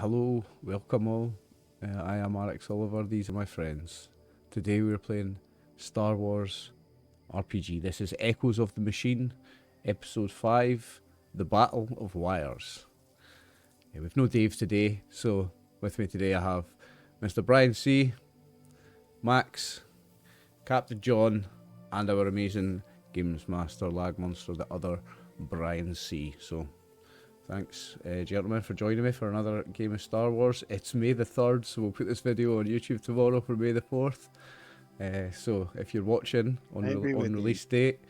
Hello, welcome all. I am RxOliver, these are my friends. Today we're playing Star Wars RPG. This is Echoes of the Machine, Episode 5, The Battle of Wires. We've no Dave today, so with me today I have Mr. Brian C, Max, Captain John, and our amazing Games Master, Lag Monster, the other Brian C. So thanks, gentlemen, for joining me for another game of Star Wars. It's May the 3rd, so we'll put this video on YouTube tomorrow for May the 4th. So if you're watching on release date,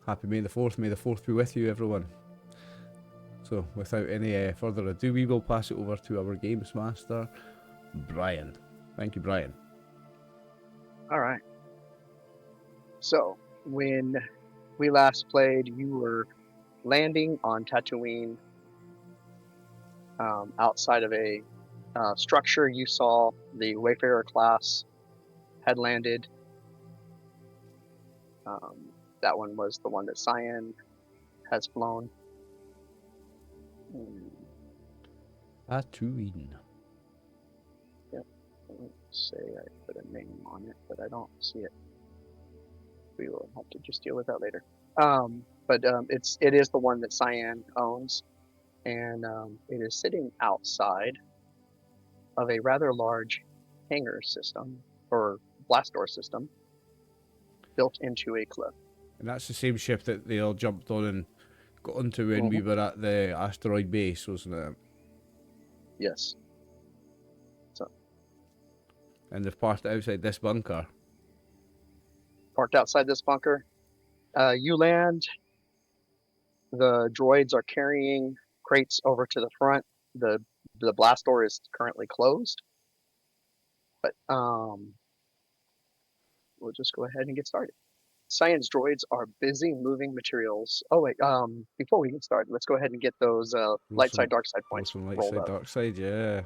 happy May the 4th. May the 4th be with you, everyone. So without any further ado, we will pass it over to our Games Master, Brian. Thank you, Brian. All right. So when we last played, you were landing on Tatooine. Outside of a structure, you saw the Wayfarer class had landed. That one was the one that Cyan has flown. Tatooine. Yep. Let's say I put a name on it, but I don't see it. We will have to just deal with that later. But it is the one that Cyan owns, and it is sitting outside of a rather large hangar system or blast door system built into a cliff. And that's the same ship that they all jumped on and got onto when we were at the asteroid base, wasn't it? Yes. So. And they've parked outside this bunker. Parked outside this bunker. You land. The droids are carrying crates over to the front. The blast door is currently closed. But we'll just go ahead and get started. Cyan's droids are busy moving materials. Oh wait, before we get started, let's go ahead and get those light side, dark side points light rolled side, up. dark side, yeah.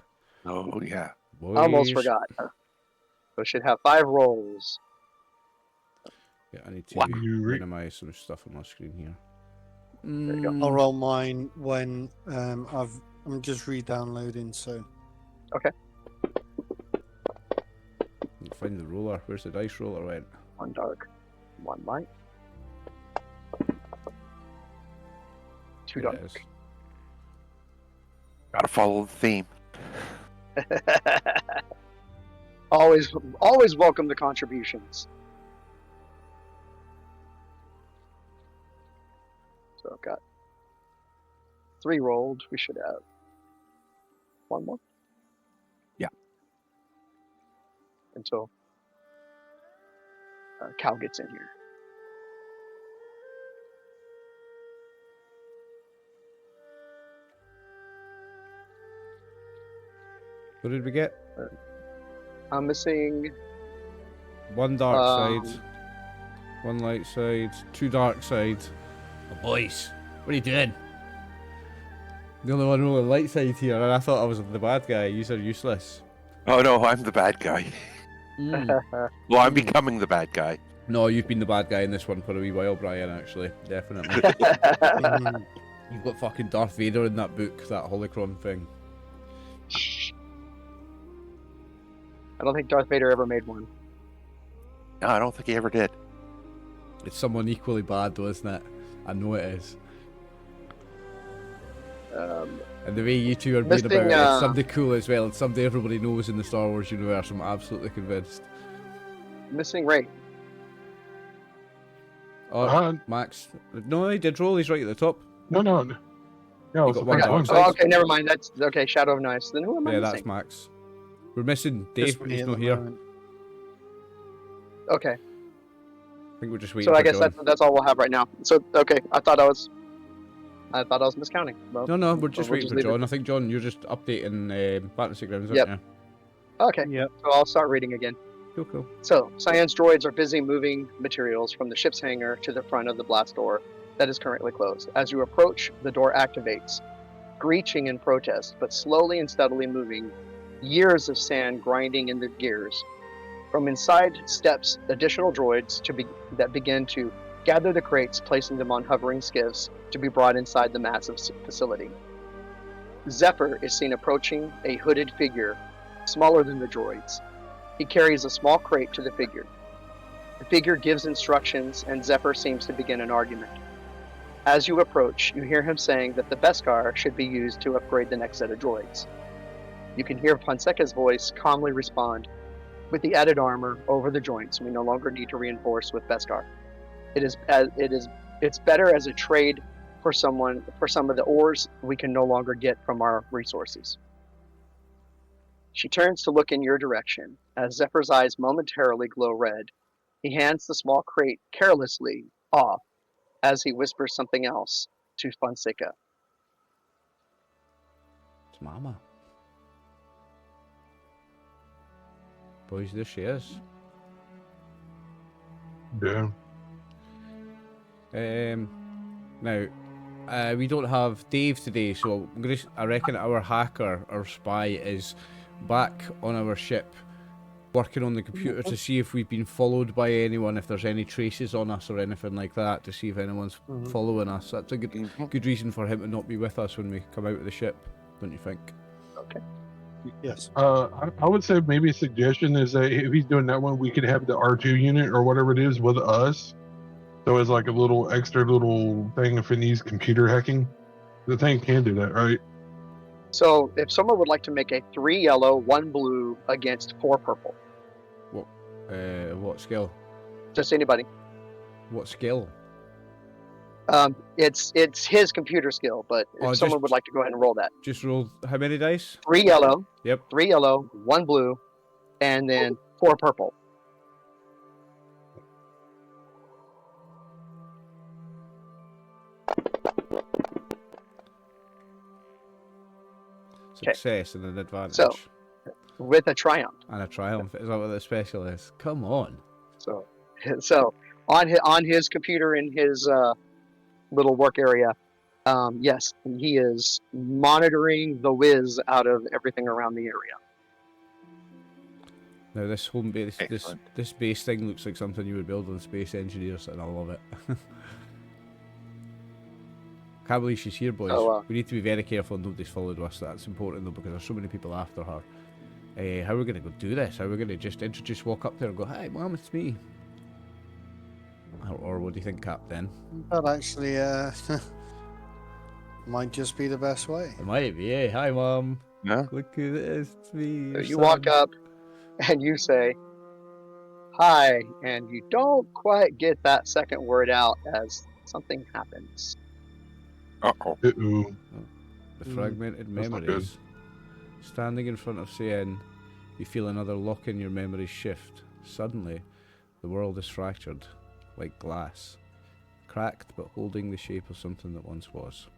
Oh yeah. Boys. Almost forgot. So should have 5 rolls. Yeah, I need to minimize some stuff on my screen here. There you go. I'll roll mine when I'm just re-downloading. So. Okay. Find the roller. Where's the dice roller went? 1 dark, 1 light. 2 dark. Gotta follow the theme. always welcome the contributions. So I've got 3 rolled. We should have 1 more. Yeah. Until Cal gets in here. What did we get? I'm missing 1 dark side, 1 light side, 2 dark side. Oh, boys, what are you doing? The only one rolling light side here, and I thought I was the bad guy. Yous are useless. Oh no, I'm the bad guy. Well, I'm becoming the bad guy. No, you've been the bad guy in this one for a wee while, Brian, actually. Definitely. You've got fucking Darth Vader in that book, that holocron thing. I don't think Darth Vader ever made one. No, I don't think he ever did. It's someone equally bad, though, isn't it? I know it is. And the way you two are being about it, it's somebody cool as well. It's somebody everybody knows in the Star Wars universe, I'm absolutely convinced. Missing Ray. Oh, Max. No, he did roll, he's right at the top. No. You got 1 dark side. Oh, okay, never mind. That's okay. Shadow of Knives. Then who am I missing? That's Max. We're missing Dave, but he's not here. Moment. Okay. I think we're just waiting So for I guess John. that's all we'll have right now. So okay, I thought I was miscounting. Well, No, we're just waiting for leave it. John. I think, John, you're just updating Fantasy Grounds, aren't Yep. you? Okay. Yep. So I'll start reading again. Cool. So Cyan's droids are busy moving materials from the ship's hangar to the front of the blast door that is currently closed. As you approach, the door activates, screeching in protest, but slowly and steadily moving. Years of sand grinding in the gears. From inside steps additional droids that begin to gather the crates, placing them on hovering skiffs to be brought inside the massive facility. Zephyr is seen approaching a hooded figure, smaller than the droids. He carries a small crate to the figure. The figure gives instructions, and Zephyr seems to begin an argument. As you approach, you hear him saying that the Beskar should be used to upgrade the next set of droids. You can hear Fonseca's voice calmly respond, "With the added armor over the joints, we no longer need to reinforce with Beskar. It's better as a trade for some of the ores we can no longer get from our resources." She turns to look in your direction. As Zephyr's eyes momentarily glow red, he hands the small crate carelessly off as he whispers something else to Fonseca. It's Mama. Boys, there she is. Yeah. Now, we don't have Dave today, so I reckon our hacker, our spy, is back on our ship, working on the computer to see if we've been followed by anyone, if there's any traces on us or anything like that, to see if anyone's following us. That's a good reason for him to not be with us when we come out of the ship, don't you think? Okay. Yes. I would say maybe a suggestion is that if he's doing that one, we could have the R2 unit or whatever it is with us. So it's like a little extra little thing if it needs computer hacking. The thing can do that, right? So if someone would like to make a 3 yellow, 1 blue against 4 purple. What skill? Just anybody. What skill? It's his computer skill, but if someone would like to go ahead and roll that. Just roll how many dice? 3 yellow. Yep. 3 yellow, 1 blue, and then 4 purple. Success and an advantage. So, with a triumph. And a triumph. Is that what the special is? Come on. So on his computer in his little work area, yes, he is monitoring the whiz out of everything around the area. Now this home base, this base thing looks like something you would build on Space Engineers, and I love it. Can't believe she's here, boys. We need to be very careful nobody's followed us. That's important though, because there's so many people after her. How are we going to go do this? How are we going to just walk up there and go, "Hi, Mom, it's me"? Or what do you think, Captain? That actually might just be the best way. It might be. Hey, hi, Mom. Yeah. Look who it is. It's me. So your you son." walk up and you say, "Hi," and you don't quite get that second word out as something happens. Uh-oh. Uh-oh. The fragmented that's not memories. Standing in front of Cyan, you feel another lock in your memories shift. Suddenly, the world is fractured, like glass, cracked but holding the shape of something that once was.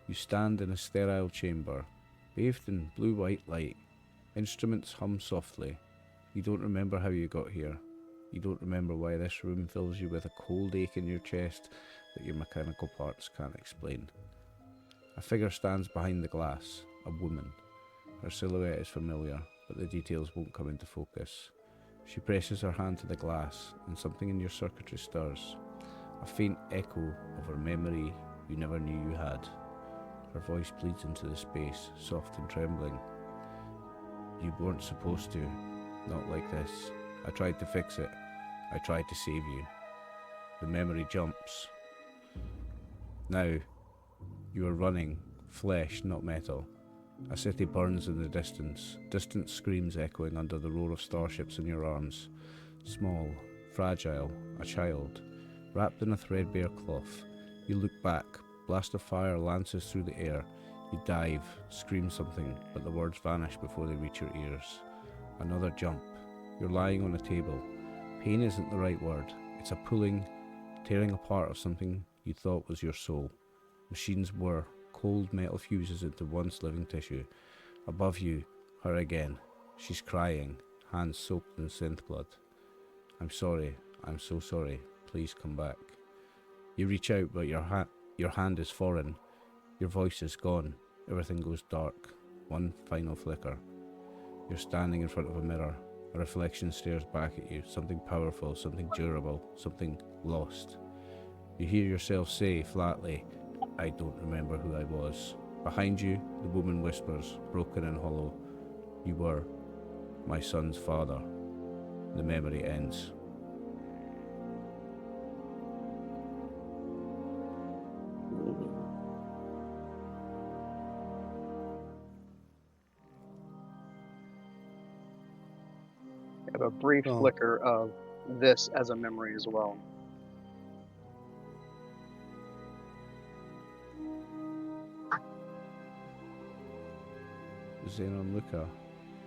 You stand in a sterile chamber, bathed in blue-white light. Instruments hum softly. You don't remember how you got here. You don't remember why this room fills you with a cold ache in your chest that your mechanical parts can't explain. A figure stands behind the glass, a woman. Her silhouette is familiar, but the details won't come into focus. She presses her hand to the glass, and something in your circuitry stirs. A faint echo of her memory you never knew you had. Her voice bleeds into the space, soft and trembling. "You weren't supposed to. Not like this. I tried to fix it. I tried to save you." The memory jumps. Now, you are running, flesh, not metal. A city burns in the distance, distant screams echoing under the roar of starships in your arms. Small, fragile, a child, wrapped in a threadbare cloth. You look back, blast of fire lances through the air. You dive, scream something, but the words vanish before they reach your ears. Another jump. You're lying on a table. Pain isn't the right word. It's a pulling, tearing apart of something you thought was your soul. Machines were cold metal fuses into once living tissue. Above you, her again. She's crying, hands soaked in synth blood. "I'm sorry. I'm so sorry. Please come back." You reach out, but your hand is foreign. Your voice is gone. Everything goes dark. One final flicker. You're standing in front of a mirror. A reflection stares back at you. Something powerful, something durable, something lost. You hear yourself say flatly, "I don't remember who I was." Behind you, the woman whispers, broken and hollow, "You were my son's father." The memory ends. I have a brief Oh. flicker of this as a memory as well. Xenon Luca.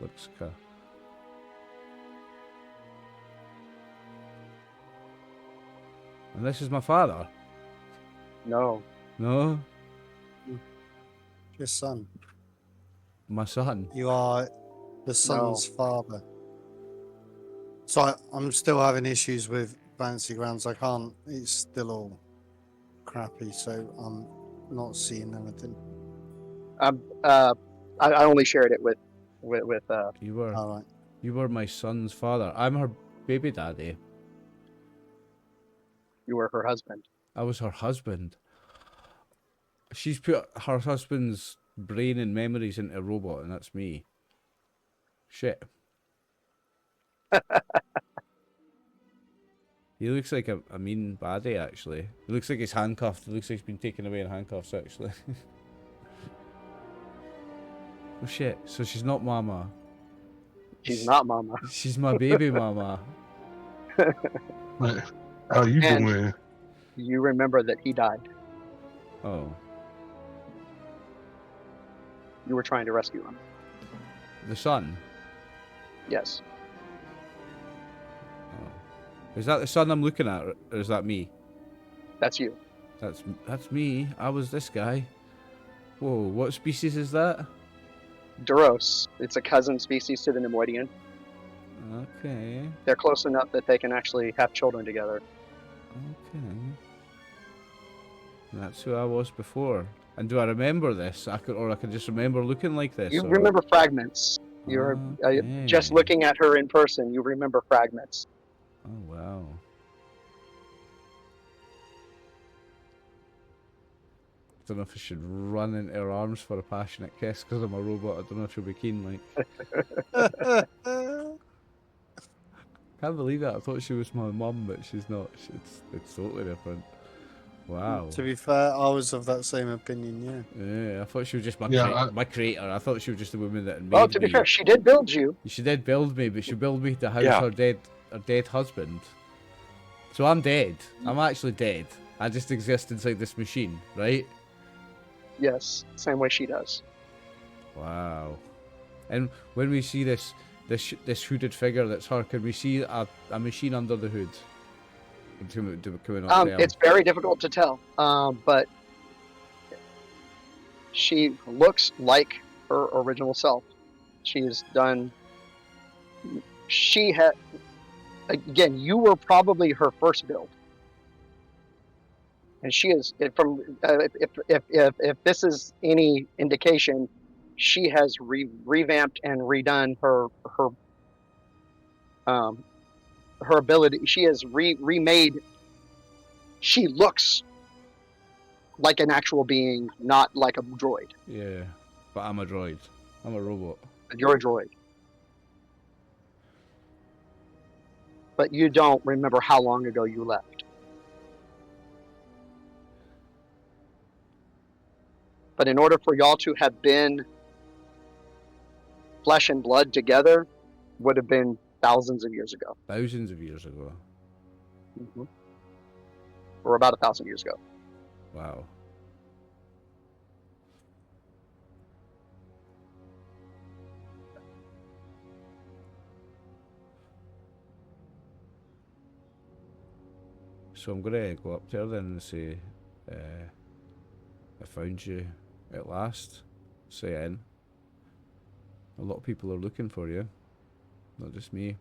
Luxka. And this is my father? No. No? Your son. My son? You are the son's father. So I'm still having issues with Fancy Grounds. I can't. It's still all crappy, so I'm not seeing anything. I only shared it with You were All right. you were my son's father. I'm her baby daddy. you were her husband. I was her husband. She's put her husband's brain and memories into a robot, and that's me. Shit. He looks like a mean baddie, actually. He looks like he's handcuffed. He looks like he's been taken away in handcuffs, actually. Oh shit, so she's not mama. She's not Mama. She's my baby mama. How you And- doing? You remember that he died. Oh. You were trying to rescue him. The son? Yes. Oh. Is that the son I'm looking at, or is that me? That's you. That's me. I was this guy. Whoa, what species is that? Duros. It's a cousin species to the Nemoidian. Okay. They're close enough that they can actually have children together. Okay. That's who I was before. And do I remember this? I could just remember looking like this. You or- remember fragments. You're just Okay. looking at her in person. You remember fragments. Oh wow. I don't know if I should run into her arms for a passionate kiss because I'm a robot. I don't know if she'll be keen. Like, can't believe that. I thought she was my mum, but she's not. It's totally different. Wow. To be fair, I was of that same opinion. Yeah. Yeah, I thought she was just my Yeah, my creator. I thought she was just the woman that made Well, to be me. fair, she did build you. She did build me, but she built me to house Yeah. her dead husband. So I'm dead. I'm actually dead. I just exist inside this machine, right? Yes, same way she does. Wow. And when we see this hooded figure that's her, can we see a machine under the hood? Can we not tell? It's very difficult to tell, but she looks like her original self. She's done. She had. Again, you were probably her first build, and she is from. If this is any indication, she has revamped and redone her ability. She has remade. She looks like an actual being, not like a droid. Yeah, but I'm a droid. I'm a robot. You're a droid. But you don't remember how long ago you left. But in order for y'all to have been flesh and blood together, would have been thousands of years ago. Thousands of years ago. Or about 1,000 years ago. Wow. So I'm gonna go up there then and say, I found you at last, Cyan. A lot of people are looking for you, not just me.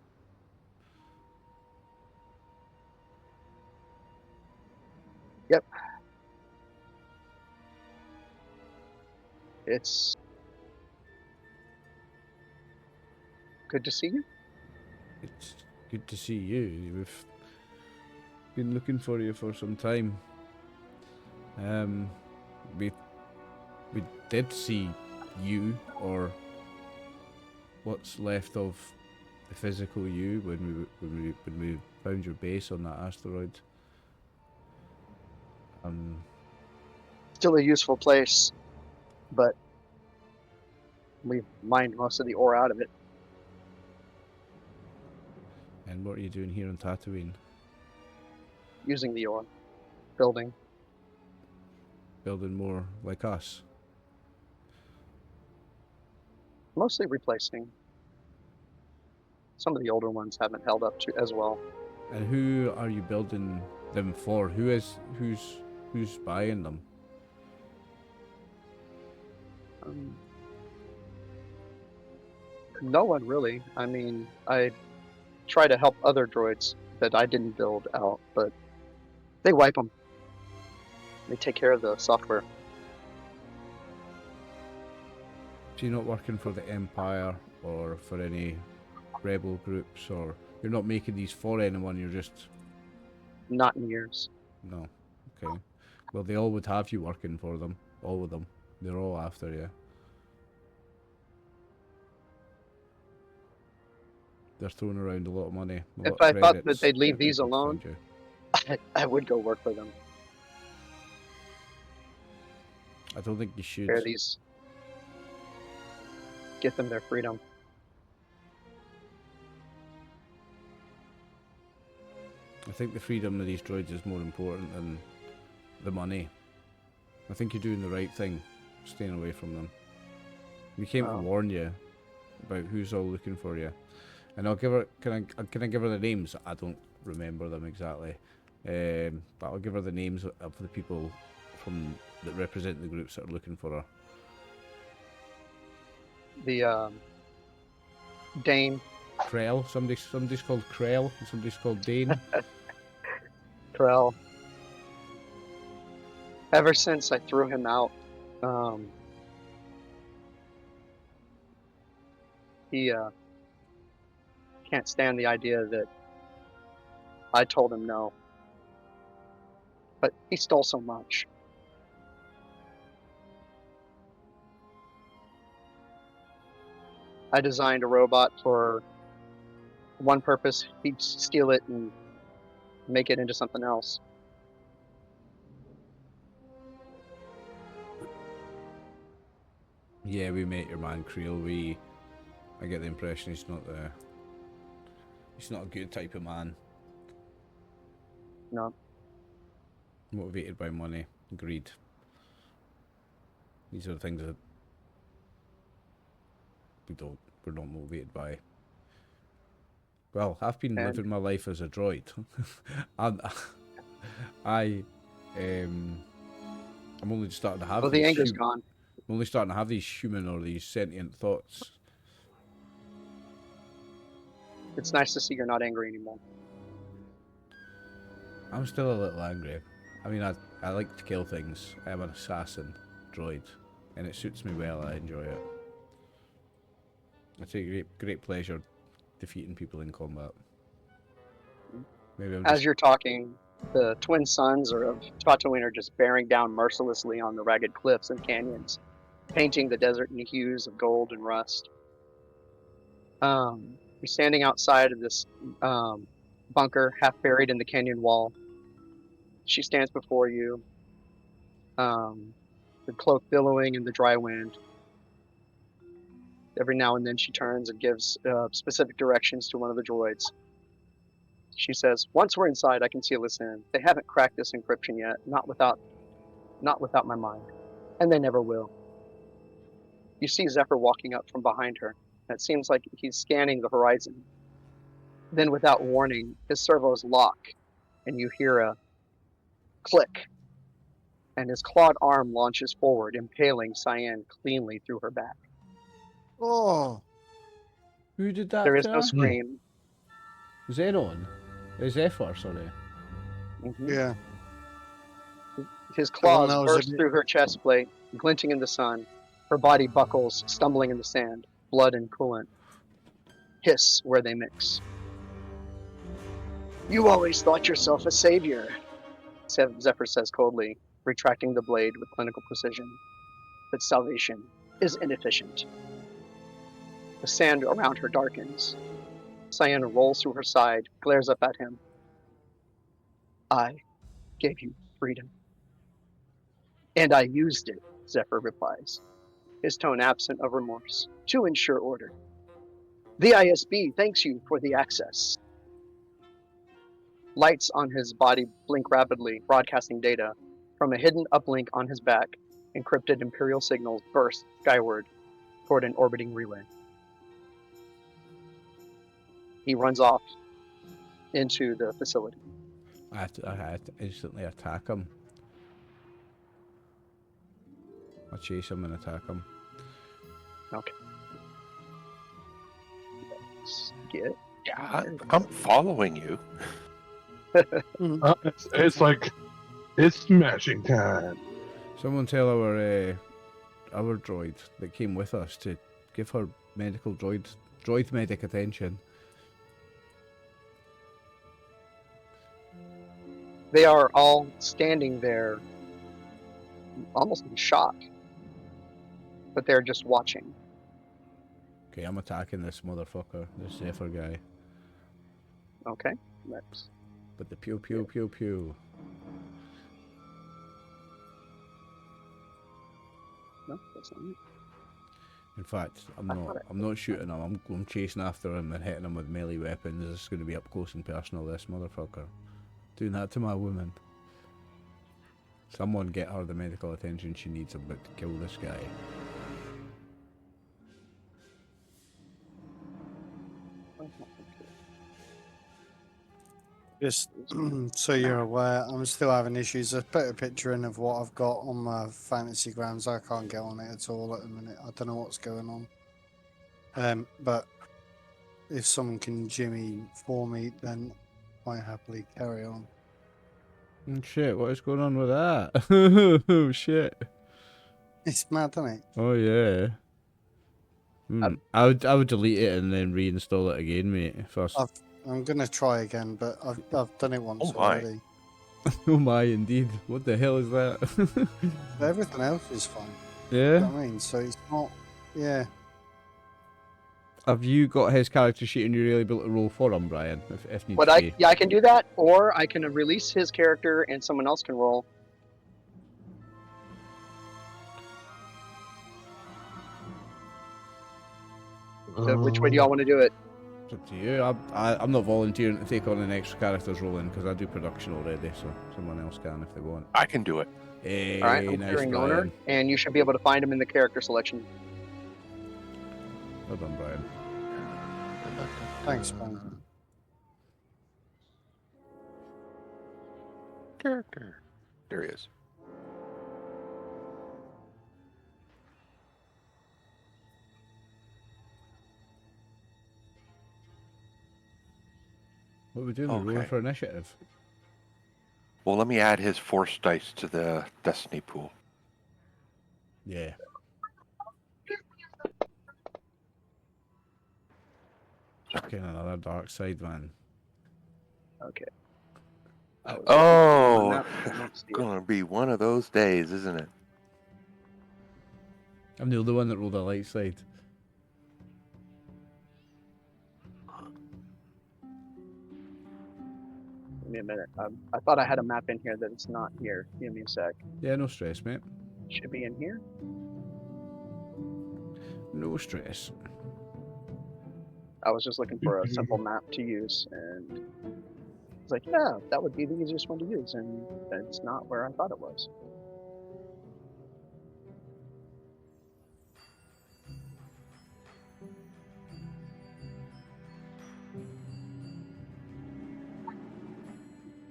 Yep. It's good to see you. It's good to see you. We've been looking for you for some time. We We did see you, or what's left of the physical you, when we found your base on that asteroid. Still a useful place, but we've mined most of the ore out of it. And what are you doing here on Tatooine? Using the ore, building. Building more like us? Mostly replacing. Some of the older ones haven't held up to as well. And who are you building them for? Who's buying them? No one really. I mean, I try to help other droids that I didn't build out, but they wipe them. They take care of the software. So you're not working for the Empire or for any rebel groups, or you're not making these for anyone, you're just... Not in years. No. Okay. Well, they all would have you working for them. All of them. They're all after you. They're throwing around a lot of money. If I thought that they'd leave these alone, I would go work for them. I don't think you should. Share these. Get them their freedom. I think the freedom of these droids is more important than the money. I think you're doing the right thing, staying away from them. We came to warn you about who's all looking for you. And I'll give her, can I give her the names? I don't remember them exactly. But I'll give her the names of the people that represent the groups that are looking for her. The Dane. Krell. Somebody's called Krell and somebody's called Dane. Krell. Ever since I threw him out, he can't stand the idea that I told him no. But he stole so much. I designed a robot for one purpose. He'd steal it and make it into something else. Yeah, we met your man Creel. I get the impression he's not a good type of man. No. Motivated by money, greed. These are the things that we're not motivated by. Well, I've been living my life as a droid. I'm only starting to have. Well, the anger's gone. I'm only starting to have these human or these sentient thoughts. It's nice to see you're not angry anymore. I'm still a little angry. I mean, I like to kill things. I am an assassin droid, and it suits me well. I enjoy it. I take great pleasure defeating people in combat. Maybe As you're talking, the twin suns of Tatooine are just bearing down mercilessly on the ragged cliffs and canyons, painting the desert in hues of gold and rust. You're standing outside of this bunker, half buried in the canyon wall. She stands before you, the cloak billowing in the dry wind. Every now and then she turns and gives specific directions to one of the droids. She says, "Once we're inside, I can seal us in. They haven't cracked this encryption yet, not without my mind, and they never will." You see Zephyr walking up from behind her, and it seems like he's scanning the horizon. Then, without warning, his servos lock, and you hear a click, and his clawed arm launches forward, impaling Cyan cleanly through her back. Oh, who did that? There is no scream. Xenon? Zephyr, sorry. Mm-hmm. yeah. His claws that was burst through her chest plate, glinting in the sun. Her body buckles, stumbling in the sand. Blood and coolant hiss where they mix. "You always thought yourself a savior," Zephyr says coldly, retracting the blade with clinical precision. but salvation is inefficient. The sand around her darkens. Cyan rolls to her side, glares up at him. I gave you freedom. And I used it, Zephyr replies, his tone absent of remorse, to ensure order. The ISB thanks you for the access. Lights on his body blink rapidly, broadcasting data. From a hidden uplink on his back, encrypted Imperial signals burst skyward toward an orbiting relay. He runs off into the facility. I had to instantly attack him. I chase him and attack him. Okay. Let's get. Yeah, I'm following you. It's like it's smashing time. Someone tell our droid that came with us to give her droid medic attention. They are all standing there, almost in shock, but they're just watching. Okay, I'm attacking this motherfucker, this Zephyr guy. Okay, let's. But the pew pew pew pew. No, that's not it. In fact, I'm not shooting him. I'm chasing after him and hitting him with melee weapons. This is going to be up close and personal. This motherfucker doing that to my woman. Someone get her the medical attention she needs. I'm about to kill this guy. Just so you're aware, I'm still having issues. I put a picture in of what I've got on my fantasy grounds. I can't get on it at all at the minute. I don't know what's going on. But if someone can jimmy for me, then I happily carry on. Shit, what is going on with that? Oh shit. It's mad, isn't it? Oh yeah. I would delete it and then reinstall it again, mate. First. I'm gonna try again, but I've done it once Oh my. already. Oh my, indeed. What the hell is that? But everything else is fine. Yeah. You know what I mean? So it's not. Yeah. Have you got his character sheet and you're able to roll for him, Brian? If needs But be. I can do that, or I can release his character and someone else can roll. So which way do y'all want to do it? It's up to you. I'm not volunteering to take on an extra character's role in because I do production already, so someone else can if they want. I can do it. Hey, All right, I'm nice, clearing Brian. owner, and you should be able to find him in the character selection. Well done, Brian. Thanks, man. Character. There he is. What are we doing? We're rolling Okay. for initiative. Well, let me add his force dice to the destiny pool. Yeah. Fucking another dark side, man. Okay. Oh, I don't see it. gonna be one of those days, isn't it? I'm the only one that rolled a light side. Give me a minute. I thought I had a map in here that it's not here. Give me a sec. Yeah, no stress, mate. Should be in here. No stress. I was just looking for a simple map to use, and it's like, yeah, that would be the easiest one to use, and it's not where I thought it was.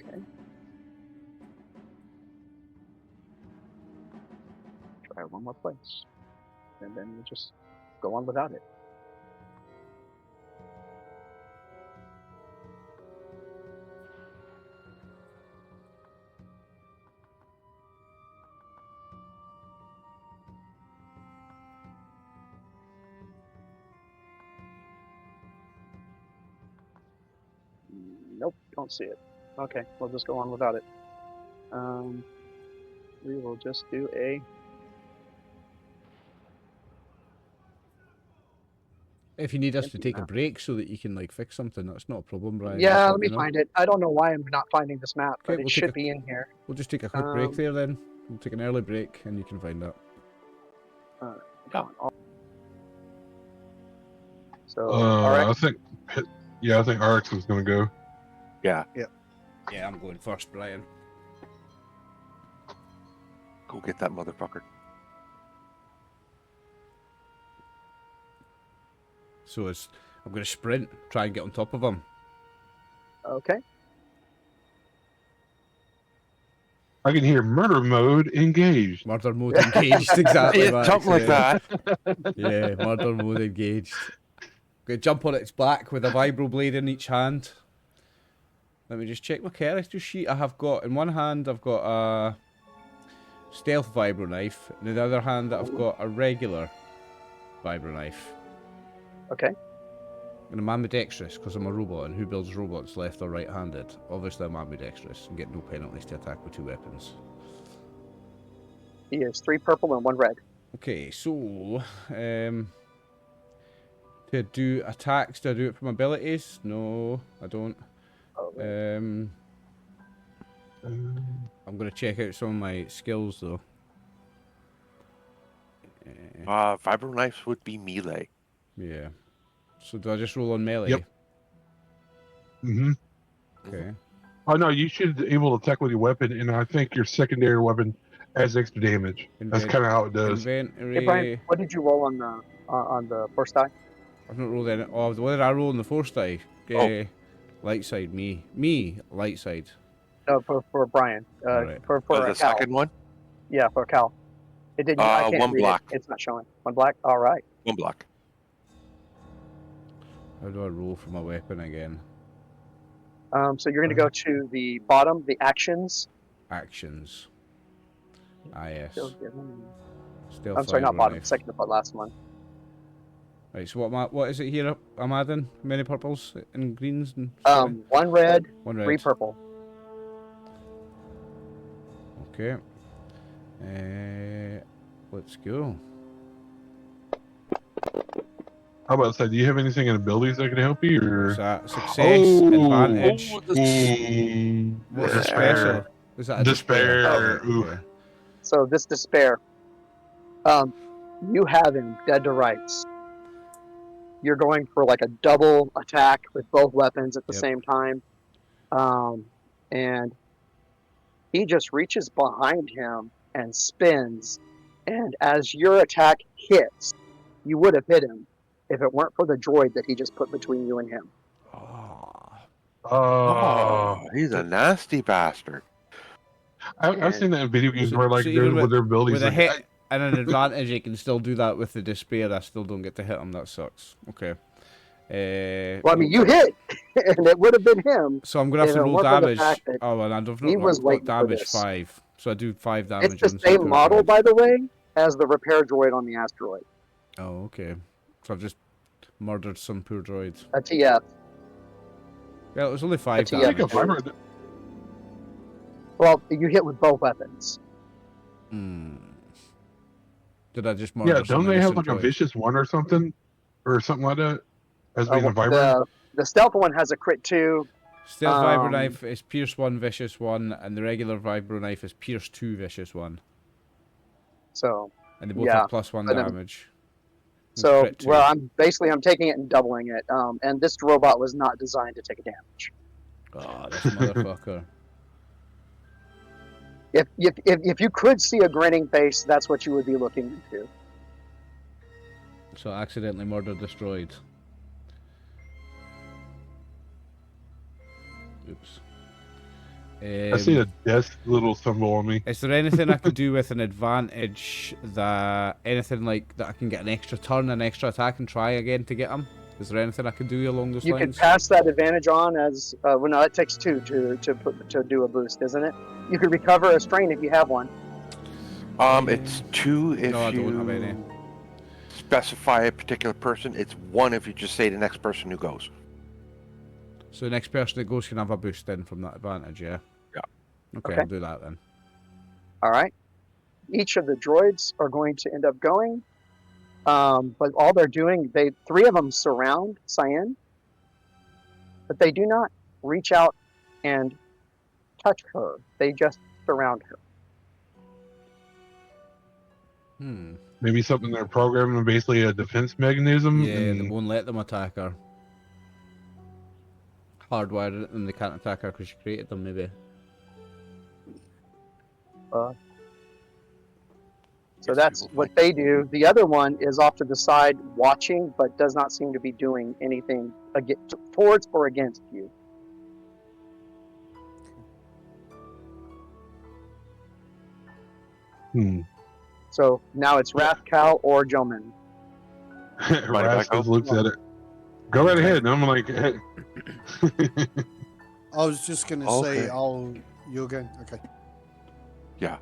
Okay. Try one more place, and then we just go on without it. Nope, don't see it. Okay, we'll just go on without it. We will just do a If you need us to Empty take a map. break so that you can like fix something, that's not a problem, Brian. Yeah, Just let me know. find it. I don't know why I'm not finding this map, but Okay, it should be in here. We'll just take a quick break Um, there then. We'll take an early break and you can find that. So, alright. I think Rx is gonna go. Yeah. Yeah, I'm going first, Brian. Go get that motherfucker. So I'm going to sprint, try and get on top of him. Okay. I can hear murder mode engaged. Murder mode engaged, exactly. Yeah, Max, something like yeah. that. Yeah, murder mode engaged. Going to jump on its back with a vibro blade in each hand. Let me just check my character sheet. I have got, in one hand, I've got a stealth vibro knife, and in the other hand, I've got a regular vibro knife. Okay. And I'm ambidextrous because I'm a robot, and who builds robots left or right-handed? Obviously, I'm ambidextrous and get no penalties to attack with 2 weapons. He is 3 purple and 1 red. Okay, so to do attacks, do I do it from abilities? No, I don't. I'm gonna check out some of my skills though. Vibro knives would be melee. Yeah. So do I just roll on melee? Yep. Mm-hmm. Okay. Oh no, you should be able to attack with your weapon, and I think your secondary weapon has extra damage. That's kind of how it does. Inventory. Hey Brian, what did you roll on the first die? I've not rolled any. Oh, what did I roll on the force die? Light side, me, light side. No, for Brian. Alright. For The Cal. second one? Yeah, for Cal. It didn't. I can't 1 read black. It's not showing. 1 black. All right. 1 block. How do I roll for my weapon again? So you're going to go to the bottom, the actions. Actions. Ah, yes. Stealth Stealth I'm sorry, not vibro bottom. knife. Second to the last one. Right, so what is it here I'm adding? Many purples and greens and 1 red, 1 red. 3 purple. Okay. Let's go. How about that? Do you have anything in abilities that can help you? Or What's that? Success, advantage. What's the Despair. special? Is that a Despair. Okay, Oof. okay. So this despair. You have him dead to rights. You're going for like a double attack with both weapons at the Yep. same time. And he just reaches behind him and spins. And as your attack hits, you would have hit him if it weren't for the droid that he just put between you and him. Oh, he's a nasty bastard. I've seen that in video games So- where like so they're even with their abilities. With a Like, hit and an advantage, you can still do that with the despair. I still don't get to hit him. That sucks. Okay. Well, I mean, you hit, and it would have been him. So I'm gonna have if to it roll weren't for the damage. fact that Oh, and I've he was got waiting for damage this. 5. So I do 5 damage. It's the on same Super model, Droid. by the way, as the repair droid on the asteroid. Oh, okay. So I've just murdered some poor droid. A TF. Yeah, it was only 5 Yeah, I think damage. a vibro- Well, you hit with both weapons. Did I just murder Yeah, some don't they have innocent like a droid? vicious 1 or something, or something like that? As being a vibro. The stealth one has a crit 2. Stealth vibro knife is pierce 1, vicious 1, and the regular vibro knife is pierce 2, vicious 1. So, And they both yeah, have +1 but, damage. And so crit 2. well, I'm taking it and doubling it. And this robot was not designed to take a damage. Oh, this motherfucker. If you could see a grinning face, that's what you would be looking into. So I accidentally murdered this droid. Oops. I see a death little symbol on me. Is there anything I could do with an advantage anything like that I can get an extra turn, an extra attack and try again to get him? Is there anything I can do along those You can lines? pass that advantage on as well. No, it takes 2 to do a boost, isn't it? You could recover a strain if you have one. It's 2 if No, I you don't have any. specify a particular person. It's 1 if you just say the next person who goes. So the next person that goes can have a boost then from that advantage, yeah? Yeah. Okay, Okay. I'll do that then. All right. Each of the droids are going to end up going. But all they're doing, three of them surround Cyan, but they do not reach out and touch her. They just surround her. Maybe something they're programming, basically a defense mechanism. Yeah, they won't let them attack her. Hardwired it and they can't attack her because she created them, maybe. So that's what they do. The other one is off to the side watching, but does not seem to be doing anything towards or against you. So now it's Rathcal or Joman. Raz just looks at it. Go right ahead. And I'm like, hey. I was just going to say, you're going. Okay. Yeah.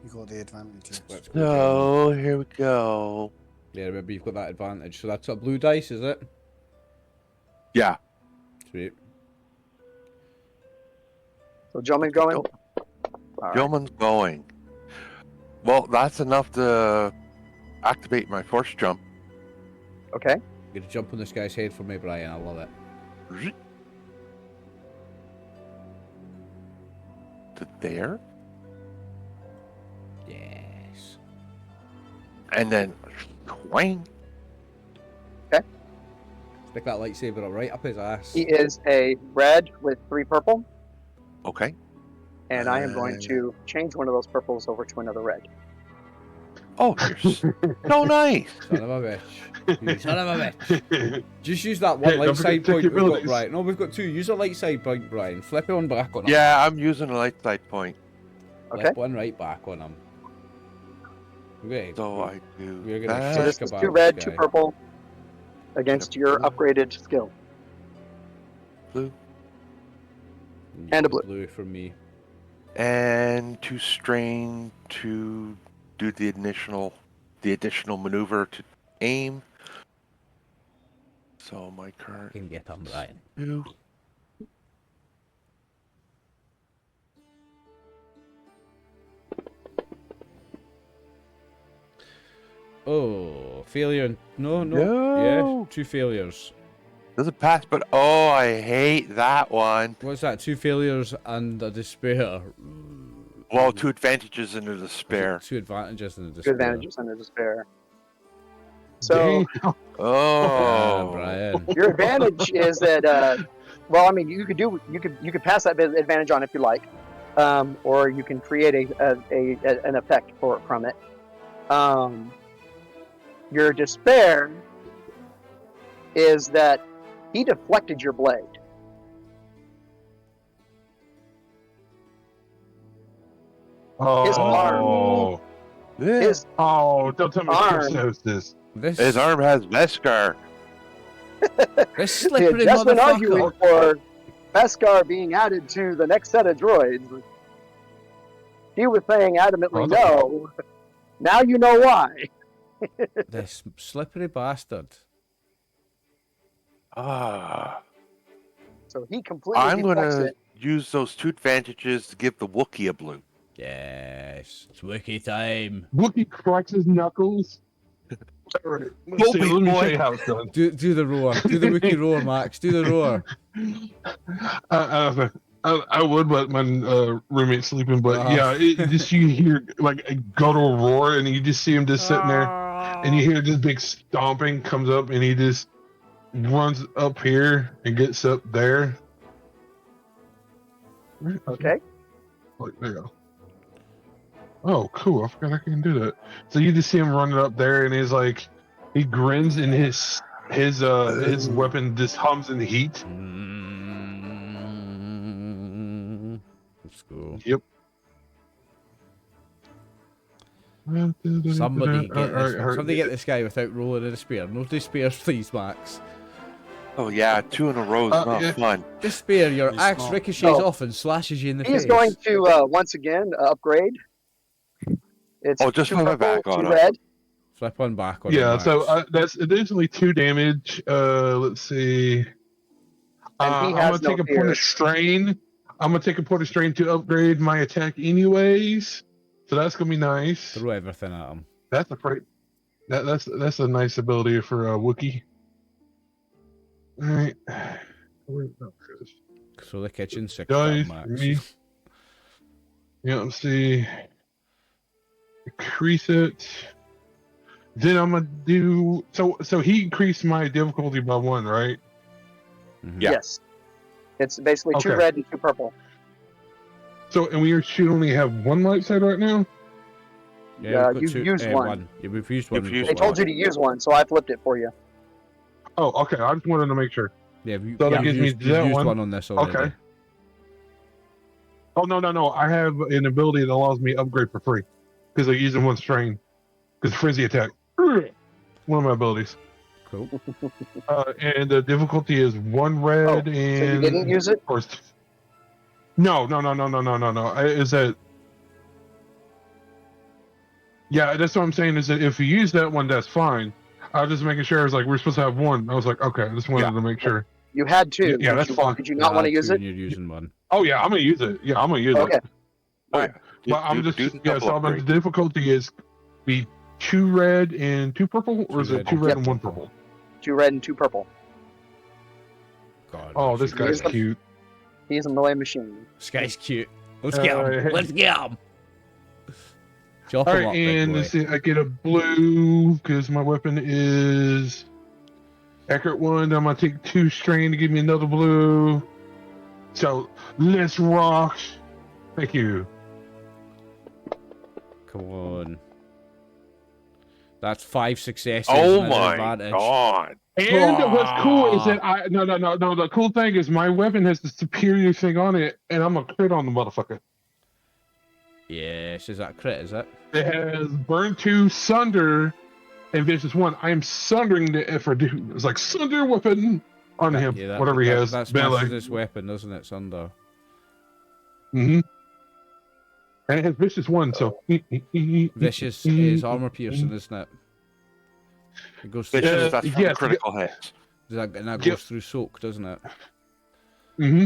You got the advantage. So here we go. Yeah, remember you've got that advantage. So that's a blue dice, is it? Yeah. Sweet. So Joman going? Joman's going. Well, that's enough to activate my force jump. Okay. You're gonna jump on this guy's head for me, Brian. I love it. To there. Yes. And then twang. Okay. Stick that lightsaber up right up his ass. He is a red with 3 purple, Okay. and I am going to change one of those purples over to another red. Oh, you're so nice. Son of a bitch. You son of a bitch. Just use that one Hey, light don't side forget point we've got, abilities. Brian. No, we've got 2. Use a light side point, Brian. Flip it on back on him. Yeah, I'm using a light side point. Okay. Flip one right back on him. Okay. So I do. We're gonna that. So this Ask is about 2 red, this 2 guy. purple against your upgraded skill. Blue. And a blue. Blue from me. And to strain to do the additional maneuver to aim. So my current Can get him, Brian. 2. Oh, failure. No. No. Yeah, 2 failures. Doesn't pass, but oh, I hate that one. What's that? 2 failures and a despair. Well, 2 advantages and a despair. 2 advantages and a 2 despair. advantages and a despair. So Damn. Oh, Brian. your advantage is that, well, I mean, you could pass that advantage on if you like, or you can create an effect from it. Your despair is that he deflected your blade. His arm. His Oh, don't tell me arm. Chris knows this. His arm has Beskar. This The slippery adjustment arguing motherfucker. for Beskar being added to the next set of droids. He was saying adamantly no. Now you know why. This slippery bastard. Ah. So he completely I'm deflects gonna it. use those 2 advantages to give the Wookiee a blue. Yes. It's Wookiee time. Wookiee cracks his knuckles. Alright, let me show you how it's done. Do the roar. Do the Wookiee roar, Max. Do the roar. I would, but my roommate's sleeping. But yeah, just you hear like a guttural roar, and you just see him just sitting there, and you hear this big stomping comes up, and he just runs up here and gets up there. Okay. Like, there you go. Oh, cool! I forgot I can do that. So you just see him running up there, and he's like, he grins, and his weapon just hums in the heat. Let's go. Yep. Somebody get this. Alright, Somebody get this guy without rolling in a spear. No despair, please, Max. Oh yeah, 2 in a row is not yeah. fun. Despair, your It's axe not. ricochets No. off and slashes you in the He's face. going to once again upgrade. It's Oh, just 2 put my purple, back on 2 it. red. Flip one back on Yeah, him, so Max. that's additionally 2 damage. Let's see. And he I'm has gonna no take a point fear. of strain. I'm gonna take a point of strain to upgrade my attack, anyways. So that's gonna be nice. Throw everything at him. That's afraid. That's a nice ability for a Wookiee. All right. So the kitchen 6 Dice star for max. me. Yeah, let's see. Increase it. Then I'm gonna do so he increased my difficulty by 1, right? Mhm. Yeah. Yes. It's basically 2 Okay. red and 2 purple. So and we should only have 1 light side right now? Yeah, we've got You've 2, used one. 1. Yeah, we've used 1. You've we've used got They told one. you to use one, so I flipped it for you. Oh, okay. I just wanted to make sure. Yeah, So that you've gives me used, you've that used one. one on this already. Okay. Oh no. I have an ability that allows me to upgrade for free. Because I use in 1 strain. Because frenzy attack. One of my abilities. Cool. And the difficulty is 1 red and. So you didn't use it? No. Is that? Yeah, that's what I'm saying. Is that if you use that one, that's fine. I was just making sure. I was like, we're supposed to have 1. I was like, okay. I just wanted to make sure. You had 2. Yeah, that's fine. Did you not want to use it? You're using 1. Oh yeah, I'm gonna use it. Yeah, I'm gonna use Okay. it. Oh, yeah. But I'm just do the yeah. double So the upgrade. difficulty is be 2 red and 2 purple, or is 2 it red 2 and red 2 and 1 purple. purple? 2 red and 2 purple. God. Oh, this guy's Here's the- cute. He's a melee machine. This guy's cute. Let's get him. hey. Let's get him. Chop All him right, up, big and boy. let's see. I get a blue because my weapon is accurate 1. I'm gonna take 2 strain to give me another blue. So let's rock. Thank you. Come on. That's 5 successes. Oh and an my advantage. god. And what's cool is that no. The cool thing is my weapon has the superior thing on it, and I'm a crit on the motherfucker. Yes, is that crit, is it? It has burn 2, sunder, and vicious 1. I am sundering the effort. Dude, it's like sunder weapon on him, Yeah, whatever he has. That's melee. his weapon, doesn't it, Sunder? Mm-hmm. And it has vicious 1, so Vicious is armor piercing, isn't it? It goes through Vicious, soak. that's for yes, critical hits. And that Yep. goes through soak, doesn't it? Mm-hmm.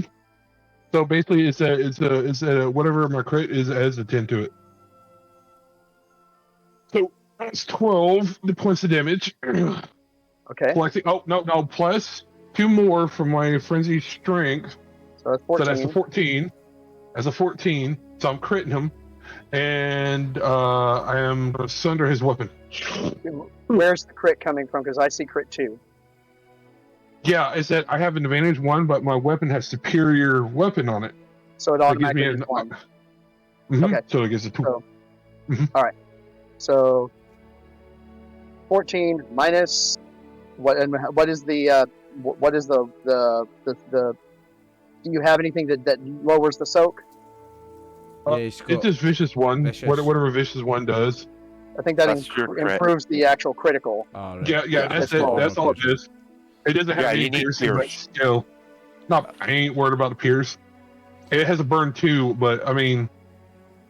So basically, it's a whatever my crit is has a 10 to it. So that's 12 the points of damage. Okay. Collecting. Oh no, plus 2 more from my frenzy strength. So that's 14. So that's a 14. As a 14, so I'm critting him, and I am going to sunder his weapon. Where's the crit coming from? Because I see crit 2. Yeah, it's that I have an advantage 1, but my weapon has superior weapon on it. So it So it gives me automatically an. is 1. Mhm, Okay. So it gives a 2. So- Mhm. All right. So 14 minus what? And what is the Do you have anything that lowers the soak? Yeah, he's got... It's just vicious 1. Vicious. Whatever vicious 1 does. I think that That's your crit. improves the actual critical. Oh, right. Yeah, that's that's it. all. That's all it is. It doesn't have Yeah, any you need piercing, but pierce. still. No, I ain't worried about the pierce. It has a burn 2, but I mean,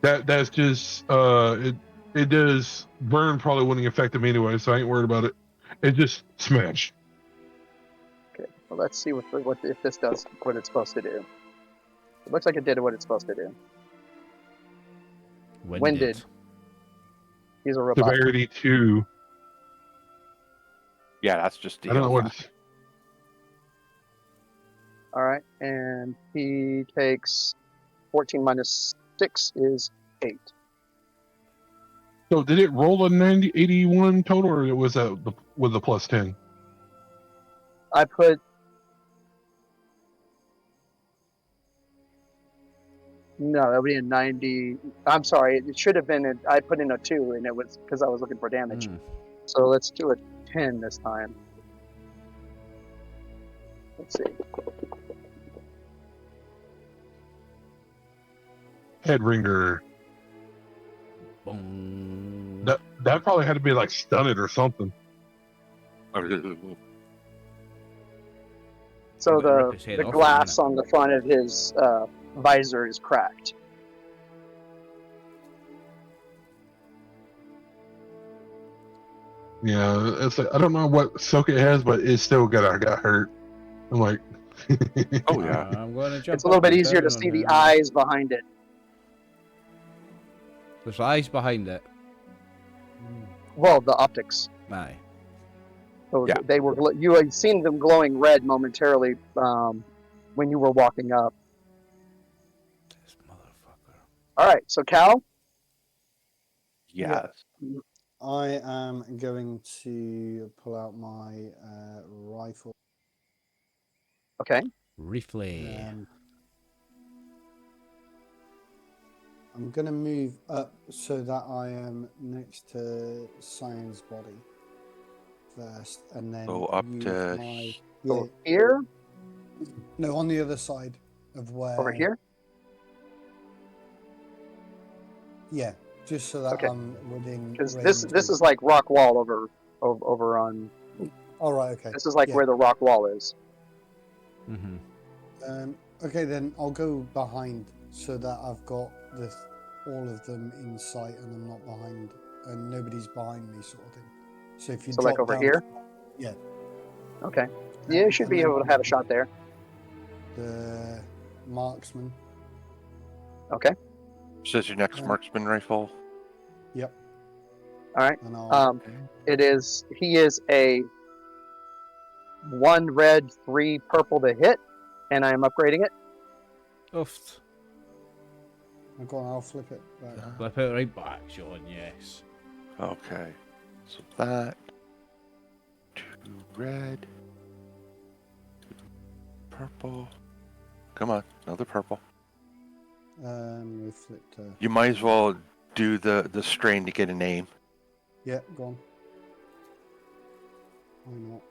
that's just it does burn. Probably wouldn't affect him anyway, so I ain't worried about it. It just smash. Okay. Well, let's see what if this does what it's supposed to do. It looks like it did what it's supposed to do. Winded. He's a robot. Severity 2. Yeah, that's just I don't know what. It's, All right, and he takes 14 minus 6 is 8. so did it roll a 81 total, or was that with the plus 10? I put no, that would be a 90. I'm sorry, it should have been. I put in a 2, and it was because I was looking for damage. Hmm. So let's do a 10 this time. Let's see. Head ringer. Boom. That probably had to be like stunned or something. So But rip his head the off in a glass minute. on the front of his visor is cracked. Yeah, it's like, I don't know what soak it has, but it still got hurt. I'm like, Oh yeah. I'm going to jump. It's a little up bit and easier to down see the here. eyes behind it. There's eyes behind it. Well, the optics. Aye. So Yeah. they were. You had seen them glowing red momentarily when you were walking up. This motherfucker. All right. So Cal, Yes. I am going to pull out my rifle. okay. Replay. I'm going to move up so that I am next to Cyan's body first, and then Go up use to my So here, no, on the other side of where over here. Yeah, just so that Okay. I'm within Because range. this is like rock wall over on. All right, okay. This is like Yeah. where the rock wall is. Mm-hmm. Okay, then I'll go behind so that I've got all of them in sight and I'm not behind, and nobody's behind me, sort of thing. So if you So drop like over down, here. yeah, Okay. You should and be then able to have a shot there. the marksman. Okay. This is your next marksman rifle. Yep. All right. And I'll, It is. He is a 1 red, 3 purple to hit, and I am upgrading it. Oofed. I'll flip it back. Flip it right back, Sean, yes. Okay. So that. 2 red. 2 purple. Come on, another purple. We flipped. You might as well do the strain to get a name. Yeah, go on. Why not?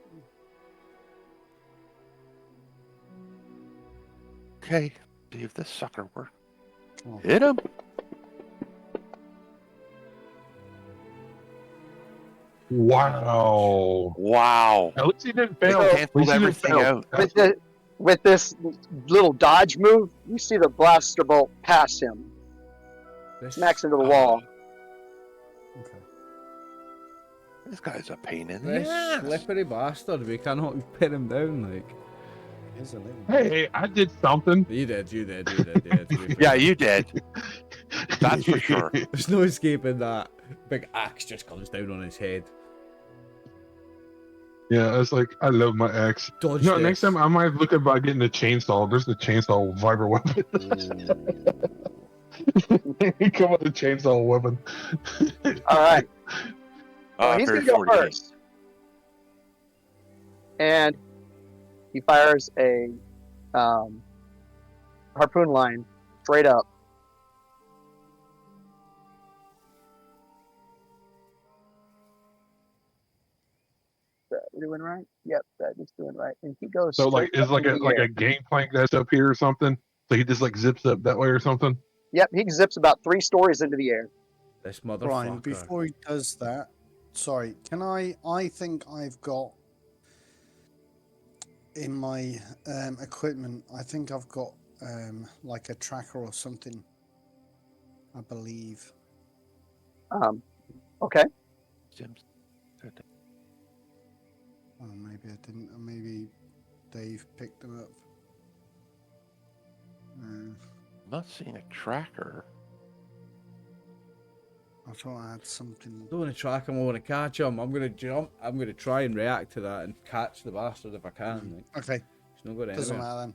Okay, see if this sucker works. Oh. Hit him. Wow. Wow. At least he didn't They fail. At canceled least he didn't everything fail. out. With this little dodge move, you see the blaster bolt pass him, smacks into the wall. Okay. This guy's a pain in the This ass. slippery bastard, we cannot pin him down, like. Here's a little. Hey, I did something. You did, yeah, to be Yeah, fair. you did. That's for sure. There's no escaping that. Big axe just comes down on his head. Yeah, it's like I love my axe. Dodge No, this. next time I might look about getting a chainsaw. There's the chainsaw vibra weapon. Come with a chainsaw weapon. All right. Well, he's going to go 48. first. And he fires a harpoon line straight up. Is that doing right? Yep, that is doing right. And he goes So like, straight it's up into the air. a gangplank that's up here or something. So he just like zips up that way or something. Yep, he zips about 3 stories into the air. This motherfucker. Brian, before he does that, sorry, can I think I've got in my equipment, I think I've got like a tracker or something, I believe. Okay. Oh, maybe I didn't. Or maybe Dave picked them up. I'm not seeing a tracker. I thought I had something. I don't want to track him, I want to catch him. I'm going to jump. I'm going to try and react to that and catch the bastard if I can. Like, Okay, it's not going doesn't anywhere. matter then.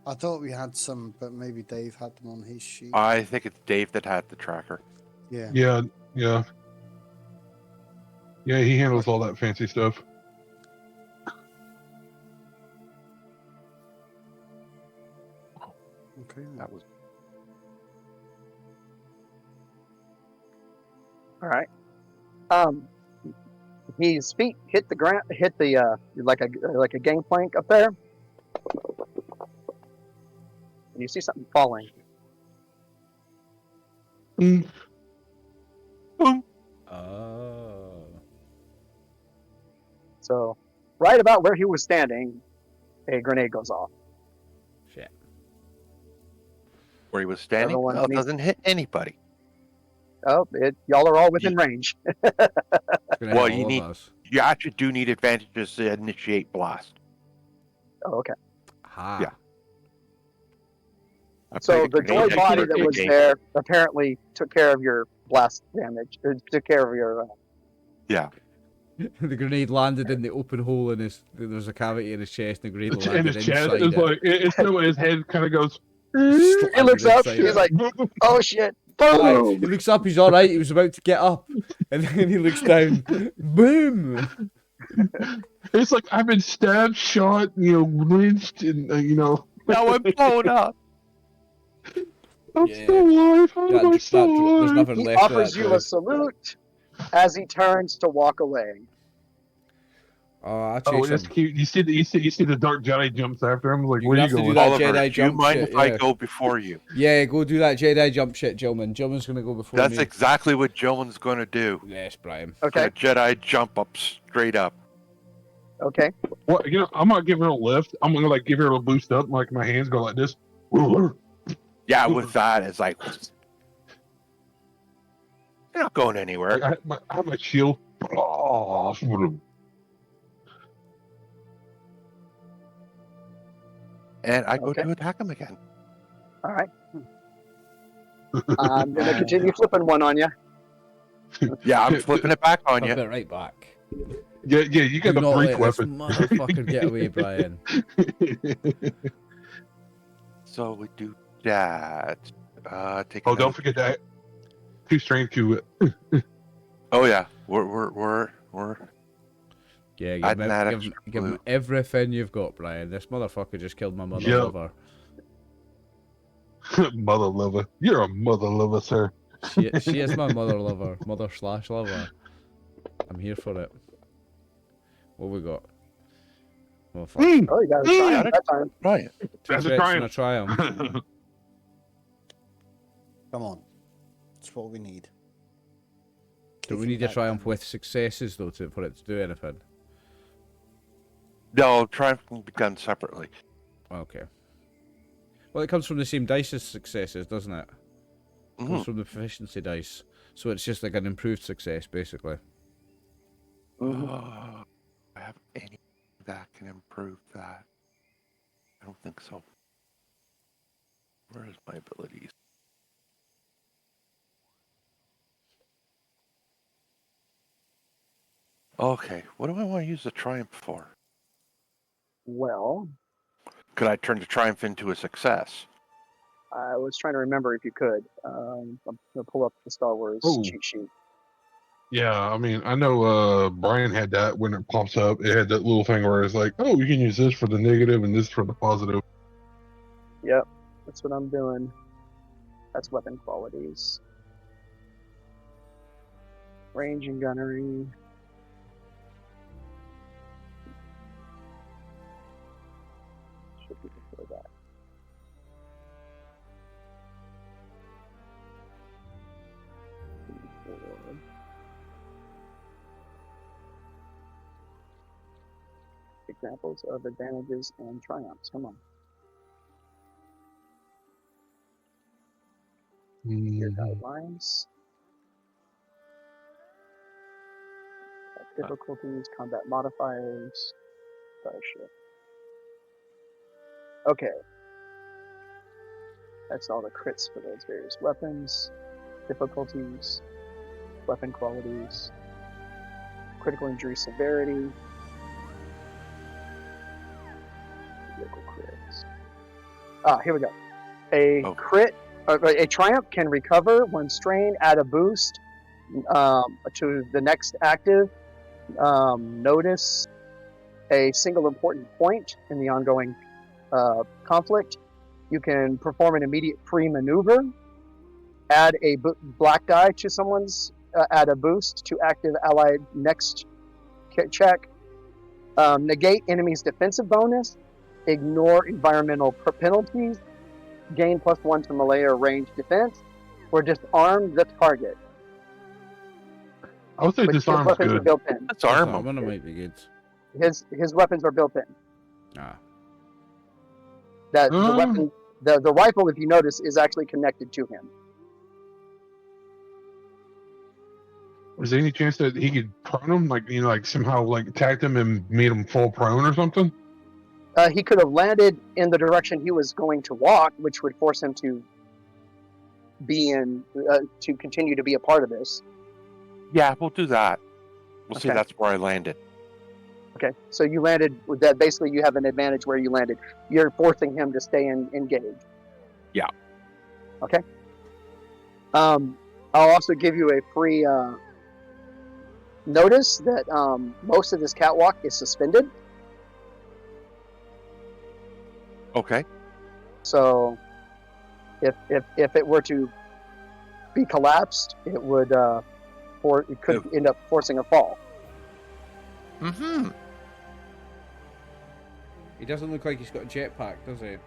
I thought we had some, but maybe Dave had them on his sheet. I think it's Dave that had the tracker. Yeah. Yeah. He handles all that fancy stuff. Okay. That was All right. His feet hit the ground, hit the like a gangplank up there, and you see something falling. Oh. So, right about where he was standing, a grenade goes off. Shit. where he was standing. Everyone No, it needs- doesn't hit anybody. Oh, y'all are all within range. It's gonna Well, hit you all need- of us. You actually do need advantages to initiate blast. Oh, okay. Ha. Yeah. I So played a the grenade droid body expert that was game. there apparently took care of your blast damage. Took care of your. Yeah. The grenade landed in the open hole in his. There was a cavity in his chest, and the grenade In landed his chest, inside it's it. like it's still his head kind of goes. He looks up. inside He's it. like, "Oh shit!" Aye, Boom. he looks up. He's all right. He was about to get up, and then he looks down. Boom. It's like I've been stabbed, shot, lynched, and Now I'm blown up. I'm Yeah. still alive. How am I still alive? There's nothing He left of offers that you a droid. salute as he turns to walk away. Oh, I Oh, chase that's him. cute. You see the Dark Jedi jumps after him. Like, You're where gonna are you have to do going? that Oliver, Jedi do you jump mind shit, if I yeah. go before you? Yeah, go do that Jedi jump shit, Gilman. Gilman's gonna go before That's me. exactly what Joman's going to do. Yes, Brian. Okay. Gonna Jedi jump up straight up. Okay. Well, I'm not giving her a lift. I'm gonna give her a boost up. Like my hands go like this. Yeah, with that, it's like you're not going anywhere. I have my shield. Oh, And I go Okay. to attack him again. All right. I'm gonna continue flipping one on you. Yeah, I'm flipping it back on Flip you. it right back. yeah. You Do got the not break let this weapon. motherfucker get away, Brian. So we do that. Take. Oh, another- don't forget that. 2 strength to it. Oh yeah, we're. Yeah, Adding that give extra him blue. everything you've got, Brian. This motherfucker just killed my mother Yeah. lover. Mother lover. You're a mother lover, sir. She is my mother lover. Mother/lover. I'm here for it. What we got? Well, fuck. Oh, you got a triumph that time. Right. Two That's a threats and a triumph. Come on. That's what we need. Do we need a triumph with successes, though, for it to do anything? No, triumph can be done separately. Okay. Well, it comes from the same dice as successes, doesn't it? It comes Mhm. from the proficiency dice. So it's just like an improved success, basically. I have any that can improve that? I don't think so. Where is my abilities? Okay, what do I want to use the triumph for? Well, Could I turn the triumph into a success? I was trying to remember if you could. I'm gonna pull up the Star Wars Oh. cheat sheet. Yeah, I mean, I know Brian had that when it pops up. It had that little thing where it's like, oh, you can use this for the negative and this for the positive. Yep, that's what I'm doing. That's weapon qualities. Range and gunnery. Should be before that. Examples of advantages and triumphs. Come on. Your guidelines. Difficulties, combat modifiers. Starship. Okay. That's all the crits for those various weapons. Difficulties. Weapon qualities. Critical injury severity. Vehicle crits. Ah, here we go. A Oh. crit, a triumph can recover when strained, add a boost to the next active. Notice a single important point in the ongoing conflict. You can perform an immediate free maneuver. Add a black die to someone's. Add a boost to active allied next check. Negate enemy's defensive bonus. Ignore environmental penalties. Gain +1 to melee or range defense. Or disarm the target. I would say Which his disarm's weapons are good. built in. Let's arm That him. one might be good. His weapons are built in. Ah. That the weapon, the rifle, if you notice, is actually connected to him. Is there any chance that he could prone him, like somehow attacked him and made him fall prone or something? He could have landed in the direction he was going to walk, which would force him to to continue to be a part of this. Yeah, we'll do that. Well, see, Okay. that's where I landed. Okay, so you landed with that. Basically, you have an advantage where you landed. You're forcing him to stay engaged. Yeah. Okay. I'll also give you a free notice that most of this catwalk is suspended. Okay. So if it were to be collapsed, it would it could end up forcing a fall. Mm-hmm. He doesn't look like he's got a jetpack, does he?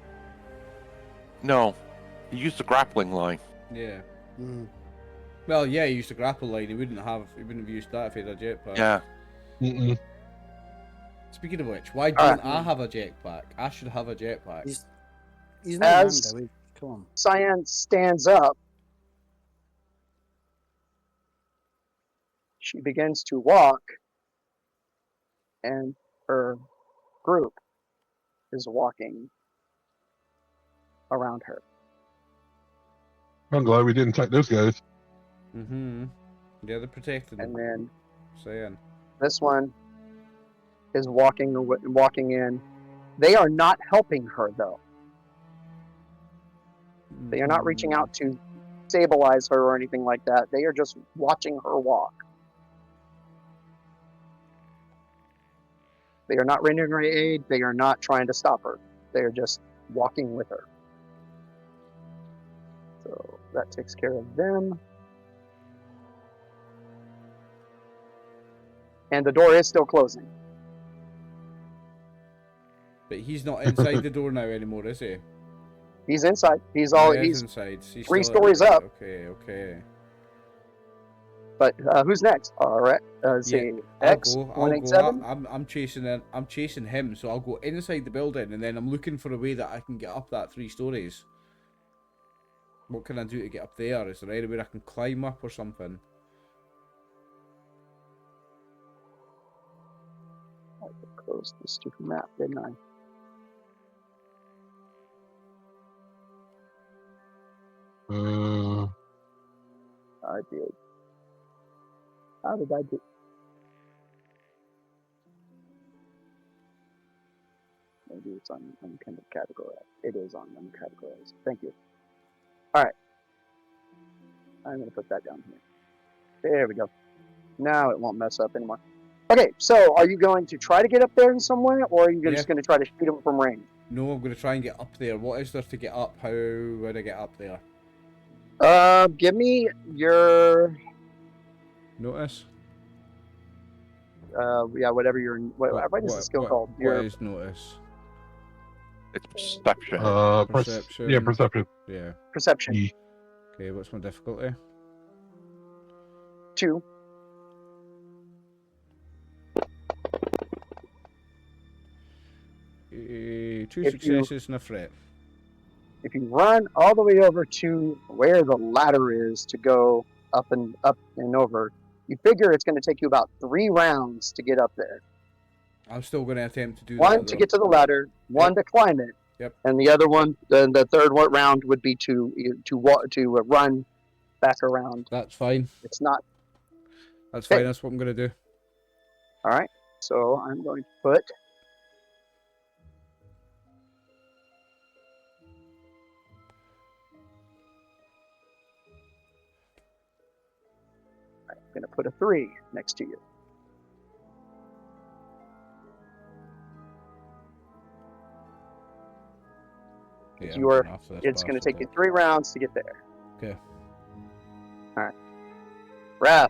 No. He used the grappling line. Yeah. Mm. Well, yeah, he used a grapple line. He wouldn't have used that if he had a jetpack. Yeah. Mm-mm. Speaking of which, why All don't I have a jetpack? I should have a jetpack. He's no As- Mando. Come on. Cyan stands up. She begins to walk, and her group is walking around her. I'm glad we didn't take those guys. Mm-hmm. Yeah, they're protecting And him. then Saying. this one is walking in. They are not helping her, though. They are not reaching out to stabilize her or anything like that. They are just watching her walk. They are not rendering her aid. They are not trying to stop her. They are just walking with her. So that takes care of them. And the door is still closing. But he's not inside the door now anymore, is he? He's inside. He's Oh, all. he is He's. inside. He's 3 still stories up. Okay, okay. But who's next? All right. Let's see. X I'll 187. go. I'm chasing him, so I'll go inside the building, and then I'm looking for a way that I can get up that 3 stories. What can I do to get up there? Is there anywhere I can climb up or something? I closed the stupid map, didn't I? I did. How did I do? Maybe it's on uncategorized. It is on uncategorized. Thank you. All right. I'm going to put that down here. There we go. Now it won't mess up anymore. Okay, so are you going to try to get up there in some way, or are you just going to try to shoot him from range? No, I'm going to try and get up there. What is there to get up? How would I get up there? Give me your Notice? yeah, whatever your what is the skill called? What Your is notice? It's perception. Perception. Yeah, perception. Yeah. perception. Yeah. Okay, what's my difficulty? 2. Two If you- successes and a threat. If you run all the way over to where the ladder is to go up and over, you figure it's going to take you about 3 rounds to get up there. I'm still going to attempt to do that. One to get to the ladder, one to climb it, and the other one, the third round would be to run back around. That's fine. It's not. That's fine. That's what I'm going to do. All right. So I'm going to put. I'm going to put a 3 next to you. Yeah, It's going to take you 3 rounds to get there. Okay. All right. Raph.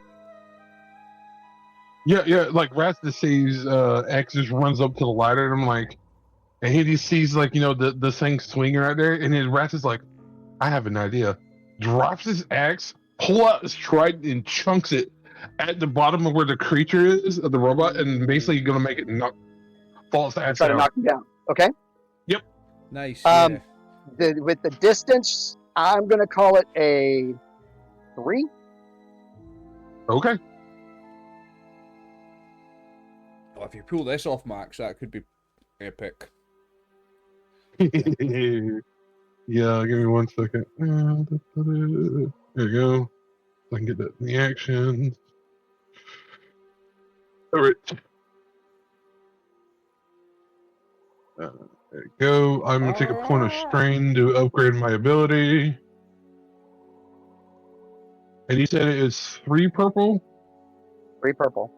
Yeah, like Rat just sees X just runs up to the ladder, and I'm like, and he just sees like the thing swinging right there, and then Rat is like, I have an idea. Drops his axe, pull out his trident, and chunks it at the bottom of where the creature is of the robot, and basically gonna make it fall its ass Try to out. knock him down. Okay. Yep. Nice. With the distance, I'm going to call it a 3. Okay. Well, if you pull this off, Max, that could be epic. Yeah, give me 1 second. There you go. I can get that in the action. All right. There you go. I'm gonna take a point of strain to upgrade my ability. And you said it is 3 purple? 3 purple.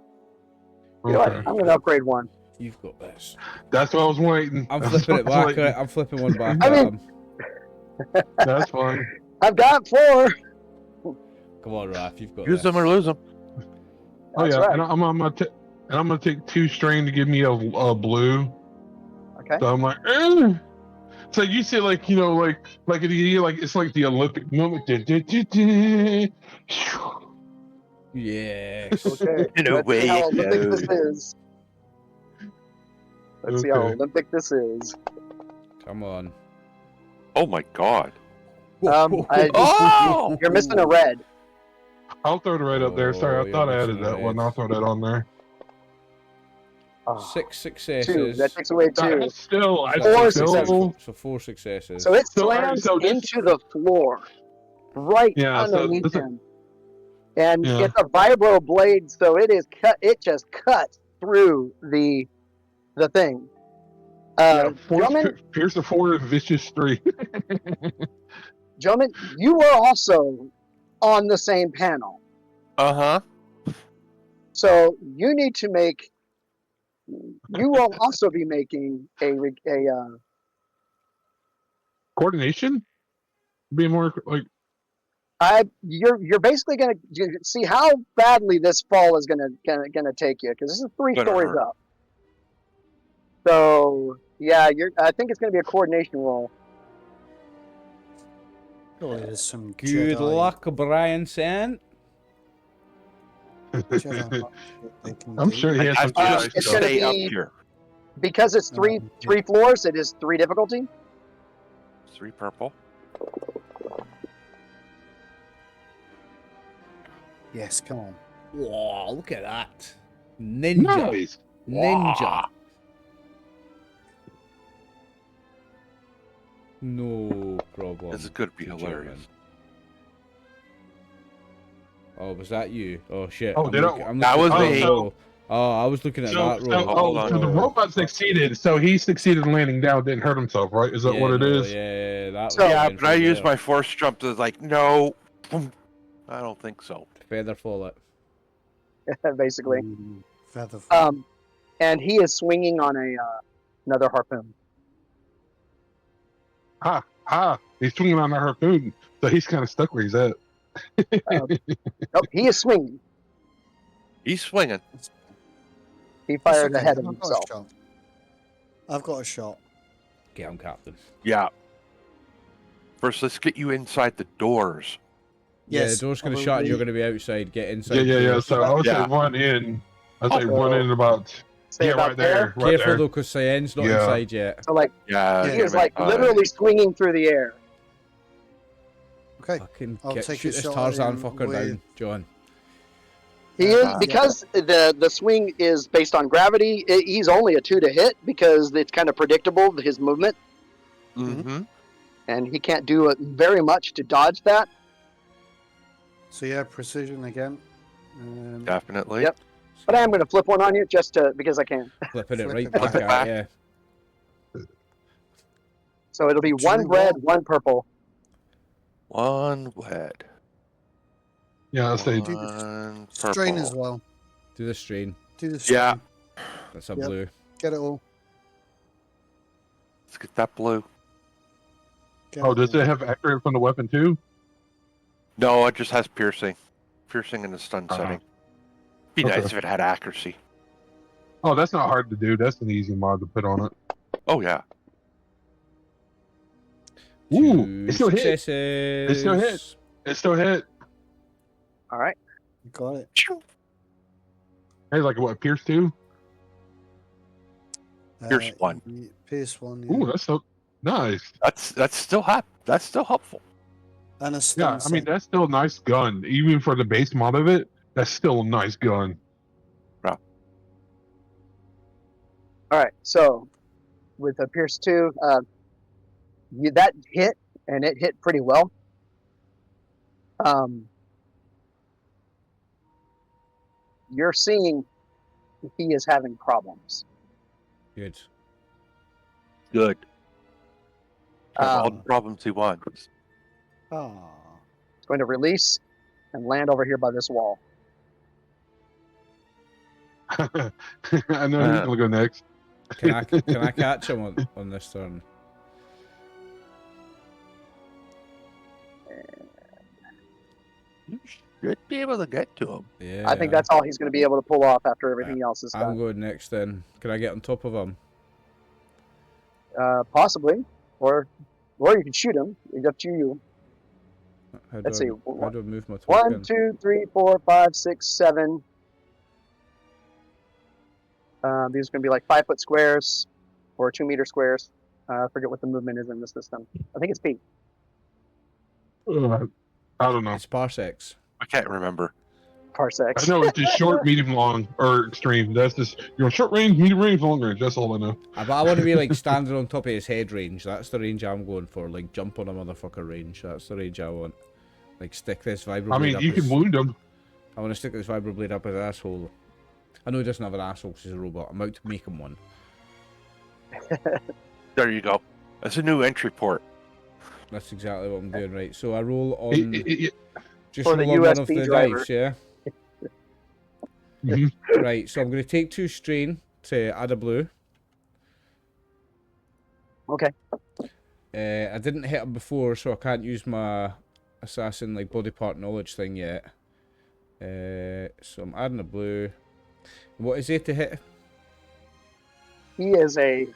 You know what? Okay. I'm going to upgrade 1. You've got this. That's what I was waiting. I'm That's flipping it what I was back. waiting. I'm flipping one back I at mean- him. That's fine. I've got 4. Come on, Raph. You've got Use this. them or lose them. Oh That's yeah, right. and I'm gonna take 2 strain to give me a blue. Okay. So I'm like, eh. So you say like it's like the Olympic moment. Yes. Okay. In a Let's way, see how it Olympic this goes. is. Let's see how Okay. Olympic this is. Come on. Oh my god. Oh! You're missing a red. I'll throw it right up there. Sorry, Oh, I thought I you're added missing that a one. red. I'll throw that on there. Oh, 6 2. successes. That takes away 2. That's still, I Four still, successes. So 4 successes. So it So, alright, slams so this- into the floor, right Yeah, so underneath this is- him, and Yeah. it's a vibro blade. So it is cut. It just cuts through the thing. Gentlemen, Pierce the 4, vicious 3. gentlemen, you are also on the same panel. Uh-huh. So you need to make. You will also be making a Coordination? Be more like. you're basically gonna see how badly this fall is gonna take you, because this is 3 Gonna stories hurt. up. So yeah, I think it's gonna be a coordination roll. Surely there's some Good Jedi- luck, Brian San. Jedi shit they can I'm do. sure he has some I Jedi just it's stuff. gonna stay up be- here. Because it's three floors, it is 3 difficulty. 3 purple. Yes, come on. Whoa, look at that. Ninja. Nice. Ninja. No problem. This is gonna be Good hilarious. German. Oh, was that you? Oh shit. Oh, did looking, I- I'm That looking was at me. that roll. Oh, I was looking at that roll. hold on. So the robot succeeded. So he succeeded in landing down, didn't hurt himself, right? Is that Yeah, what it no, is? Yeah, that So- was Yeah, fine but I from used there. my force jump to like, no. Boom. I don't think so. Feather fall it. Basically. Feather. And he is swinging on another harpoon. He's swinging on a harpoon, so he's kind of stuck where he's at. Nope, he is swinging. He's swinging. He It's fired okay, ahead of I've got a himself. shot. I've got a shot. Get on, Captain. Yeah. First, let's get you inside the doors. Yeah, Yes, the door's going to I shut will and you're be- going to be outside. Get inside. Yeah, the yeah. doors. So I would say Yeah. run in. I'd say run in about Stay about right there. Right Careful there. though, because Cyan's not Yeah. inside yet. So like Yeah. Yeah. he is like literally swinging through the air. Okay. Fucking I'll get, take shoot a this shot at Tarzan him fucker with- down, John. He is because the swing is based on gravity. He's only a 2 to hit because it's kind of predictable his movement, Mm-hmm. and he can't do very much to dodge that. So yeah, precision again. Definitely. Yep. But I am going to flip one on you just because I can. Flipping it Flip right it back back. at you. So it'll be Do you 1 red, 1 purple. 1 red. Yeah, I'll say 1 Strain purple. as well. Do the strain. Do the strain. Yeah. That's a Yep. blue. Get it all. Let's get that blue. Get Oh, it does all. it have accurate from the weapon too? No, it just has piercing. Piercing and the stun Uh-huh. setting. Be Okay. nice if it had accuracy. Oh, that's not hard to do. That's an easy mod to put on it. Oh, yeah. Ooh, Two it still hit. successes. It still hit. It still hit. All right. You got it. Hey, like what? Pierce 2? Pierce one. Pierce 1. Yeah. Ooh, that's so nice. That's still that's still helpful. And a stun Yeah, I mean set. that's still a nice gun. Even for the base mod of it, that's still a nice gun. All right. So with the Pierce 2, that hit, and it hit pretty well. You're seeing he is having problems. Good. Good. Have all the Um, problems he wants. Ah. it's going to release and land over here by this wall. I know he's gonna go next. Can I catch him on this turn? You should be able to get to him. Yeah. I think that's all he's going to be able to pull off after everything else is I'm done. going next then. Can I get on top of him? Possibly, or you can shoot him. It's up to you. How do Let's I, see. How do I move my token? 1, 2, 3, 4, 5, 6, 7. These are going to be like 5-foot squares or 2-meter squares. I forget what the movement is in the system. I think it's feet. I don't know. It's parsecs. I can't remember. Parsecs. I know it's just short, medium, long, or extreme. That's just short range, medium range, long range. That's all I know. But I want to be like standing on top of his head range. That's the range I'm going for. Like jump on a motherfucker range. That's the range I want. Like stick this vibroblade I mean, up you his... can wound him. I want to stick this vibroblade up his asshole. I know he doesn't have an asshole because he's a robot. I'm out to make him one. There you go. That's a new entry port. That's exactly what I'm doing, right? So I roll on... Just For the roll on one of USB the driver. dice, yeah? Mhm. Right, so I'm going to take 2 strain to add a blue. Okay. I didn't hit him before, so I can't use my assassin like body part knowledge thing yet. So I'm adding a blue. What is it to hit? He is a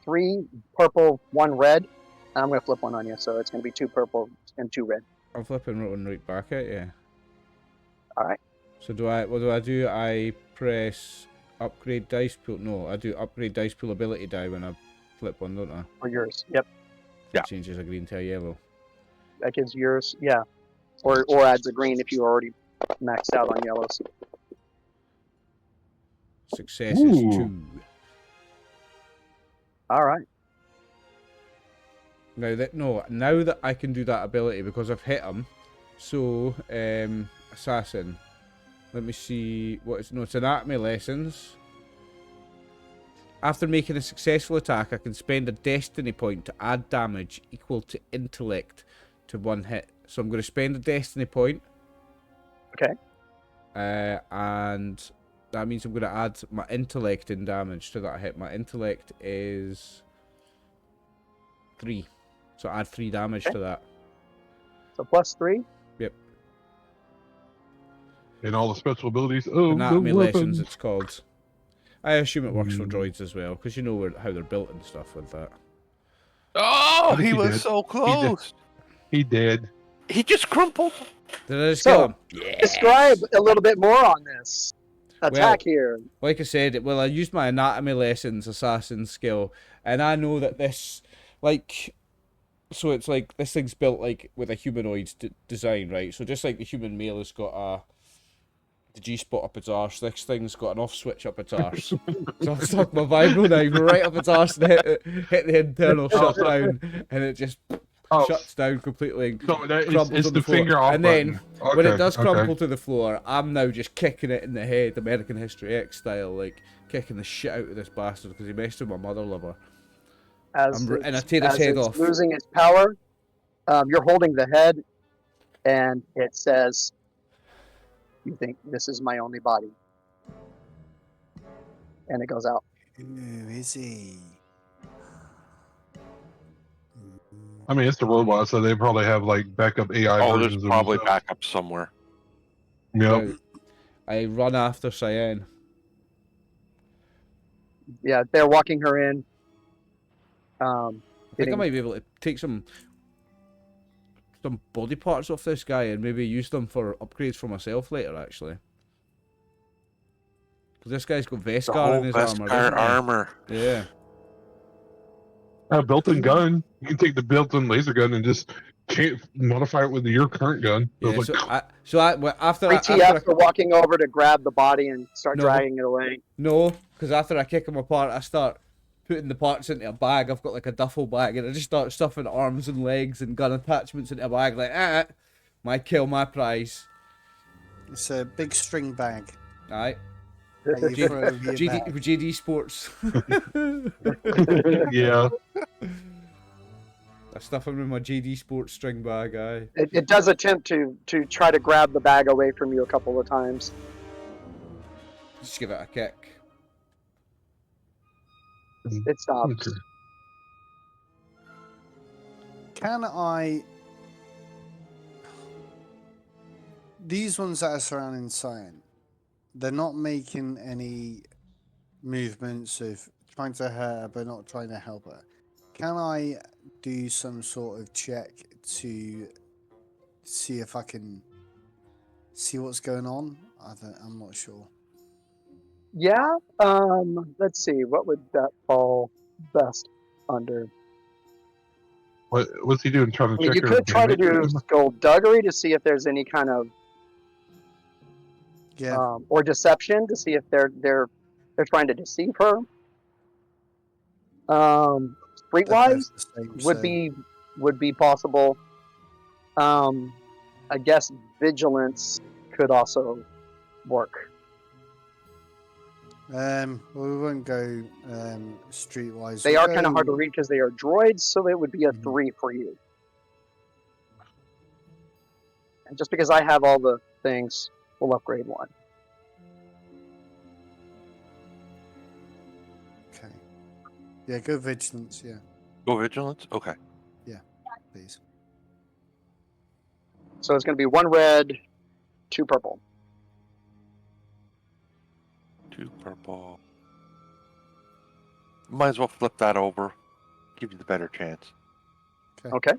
3 purple, 1 red. I'm going to flip one on you, so it's going to be 2 purple and 2 red. I'm flipping one right back at you. Alright. So what do I do? I press upgrade dice pool. No, I do upgrade dice pool ability die when I flip one, don't I? For yours. Yep. Yeah. Changes a green to a yellow. That gives yours. Yeah. Or adds a green if you already maxed out on yellows. Success is Ooh. 2. Alright. Now that I can do that ability because I've hit him. So assassin. Let me see what it's. No, it's anatomy lessons. After making a successful attack, I can spend a destiny point to add damage equal to intellect to 1 hit. So I'm going to spend a destiny point. Okay. And that means I'm going to add my intellect in damage to that hit. My intellect is 3. So add 3 damage to that. So +3. Yep. And all the special abilities. Oh, Anatomy the lessons, weapons. it's called. I assume it works for Hmm. droids as well, because you know how they're built and stuff with that. Oh, think he he was did. so close. He did. He just crumpled. Did I just So, kill him? Yes. Describe a little bit more on this attack here. Like I said, well, I used my anatomy lessons assassin skill, and I know that this, like, so it's like this thing's built like with a humanoid design, right? So just like the human male has got the G spot up its arse, this thing's got an off switch up its arse. So I've stuck my vibro knife right up its arse and hit the internal shutdown, and it just shuts down completely and So that is, crumbles it's on the floor. finger off And then button. when it Okay, does okay. crumple to the floor, I'm now just kicking it in the head, American History X style, like kicking the shit out of this bastard because he messed with my mother lover. As and I it's, tear his as head it's off. losing its power, you're holding the head, and it says, "You think this is my only body?" And it goes out. Who is he? I mean, it's the robot, so they probably have like backup AI Oh, there's versions of probably themselves. backup somewhere. Yep. Now, I run after Cyan. Yeah, they're walking her in. I think I might be able to take some body parts off this guy and maybe use them for upgrades for myself later, actually. Because this guy's got The Vescar whole in his armor, Beskar doesn't he? armor. Yeah. A built-in gun. You can take the built-in laser gun and just modify it with your current gun. So Yeah, it's like, after Three I TFs are walking over to grab the body and start No. dragging it away. No, because after I kick him apart, I start putting the parts into a bag. I've got like a duffel bag, and I just start stuffing arms and legs and gun attachments into a bag. Like, my kill, my prize. It's a big string bag. Alright. Like you J- throw it over your JD, back. JD Sports. Yeah. I stuff him in my JD Sports string bag, aye. It does attempt to try to grab the bag away from you a couple of times. Just give it a kick. It stops. Okay. Can I? These ones that are surrounding Cyan, they're not making any movements of trying to hurt her, but not trying to help her. Can I do some sort of check to see if I can see what's going on? I'm not sure. Yeah. Let's see. What would that fall best under? What's he doing? Trying to I mean, check you her could try to do bandage? skullduggery to see if there's any kind of Yeah, or deception to see if they're trying to deceive her. they're both Streetwise the same. would So be possible. I guess vigilance could also work. well, we won't go streetwise. They We'll are kind of hard to go. read because they are droids, so it would be a Mhm. 3 for you. And just because I have all the things, we'll upgrade 1. Okay. Yeah, go vigilance. Yeah, Go vigilance? Okay. please. So it's going to be 1 red, 2 purple. 2 purple. Might as well flip that over. Give you the better chance. Okay.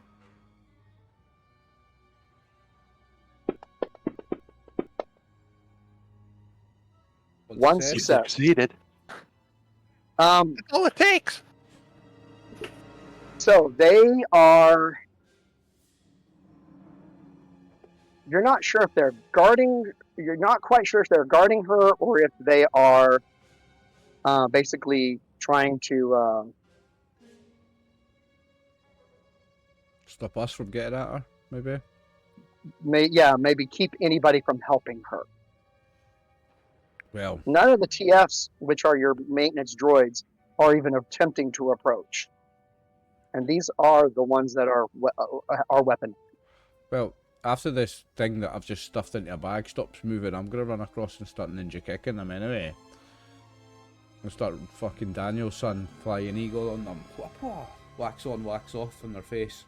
One You success. succeeded. Um, That's all it takes. so they are. You're not sure if they're guarding. You're not quite sure if they're guarding her or if they are basically trying to. Stop us from getting at her, maybe. Maybe keep anybody from helping her. Well, None of the TFs, which are your maintenance droids, are even attempting to approach. And these are the ones that are weapon. well, after this thing that I've just stuffed into a bag stops moving, I'm gonna run across and start ninja kicking them anyway. And start fucking Daniel's son flying eagle on them. Wax on, wax off in their face.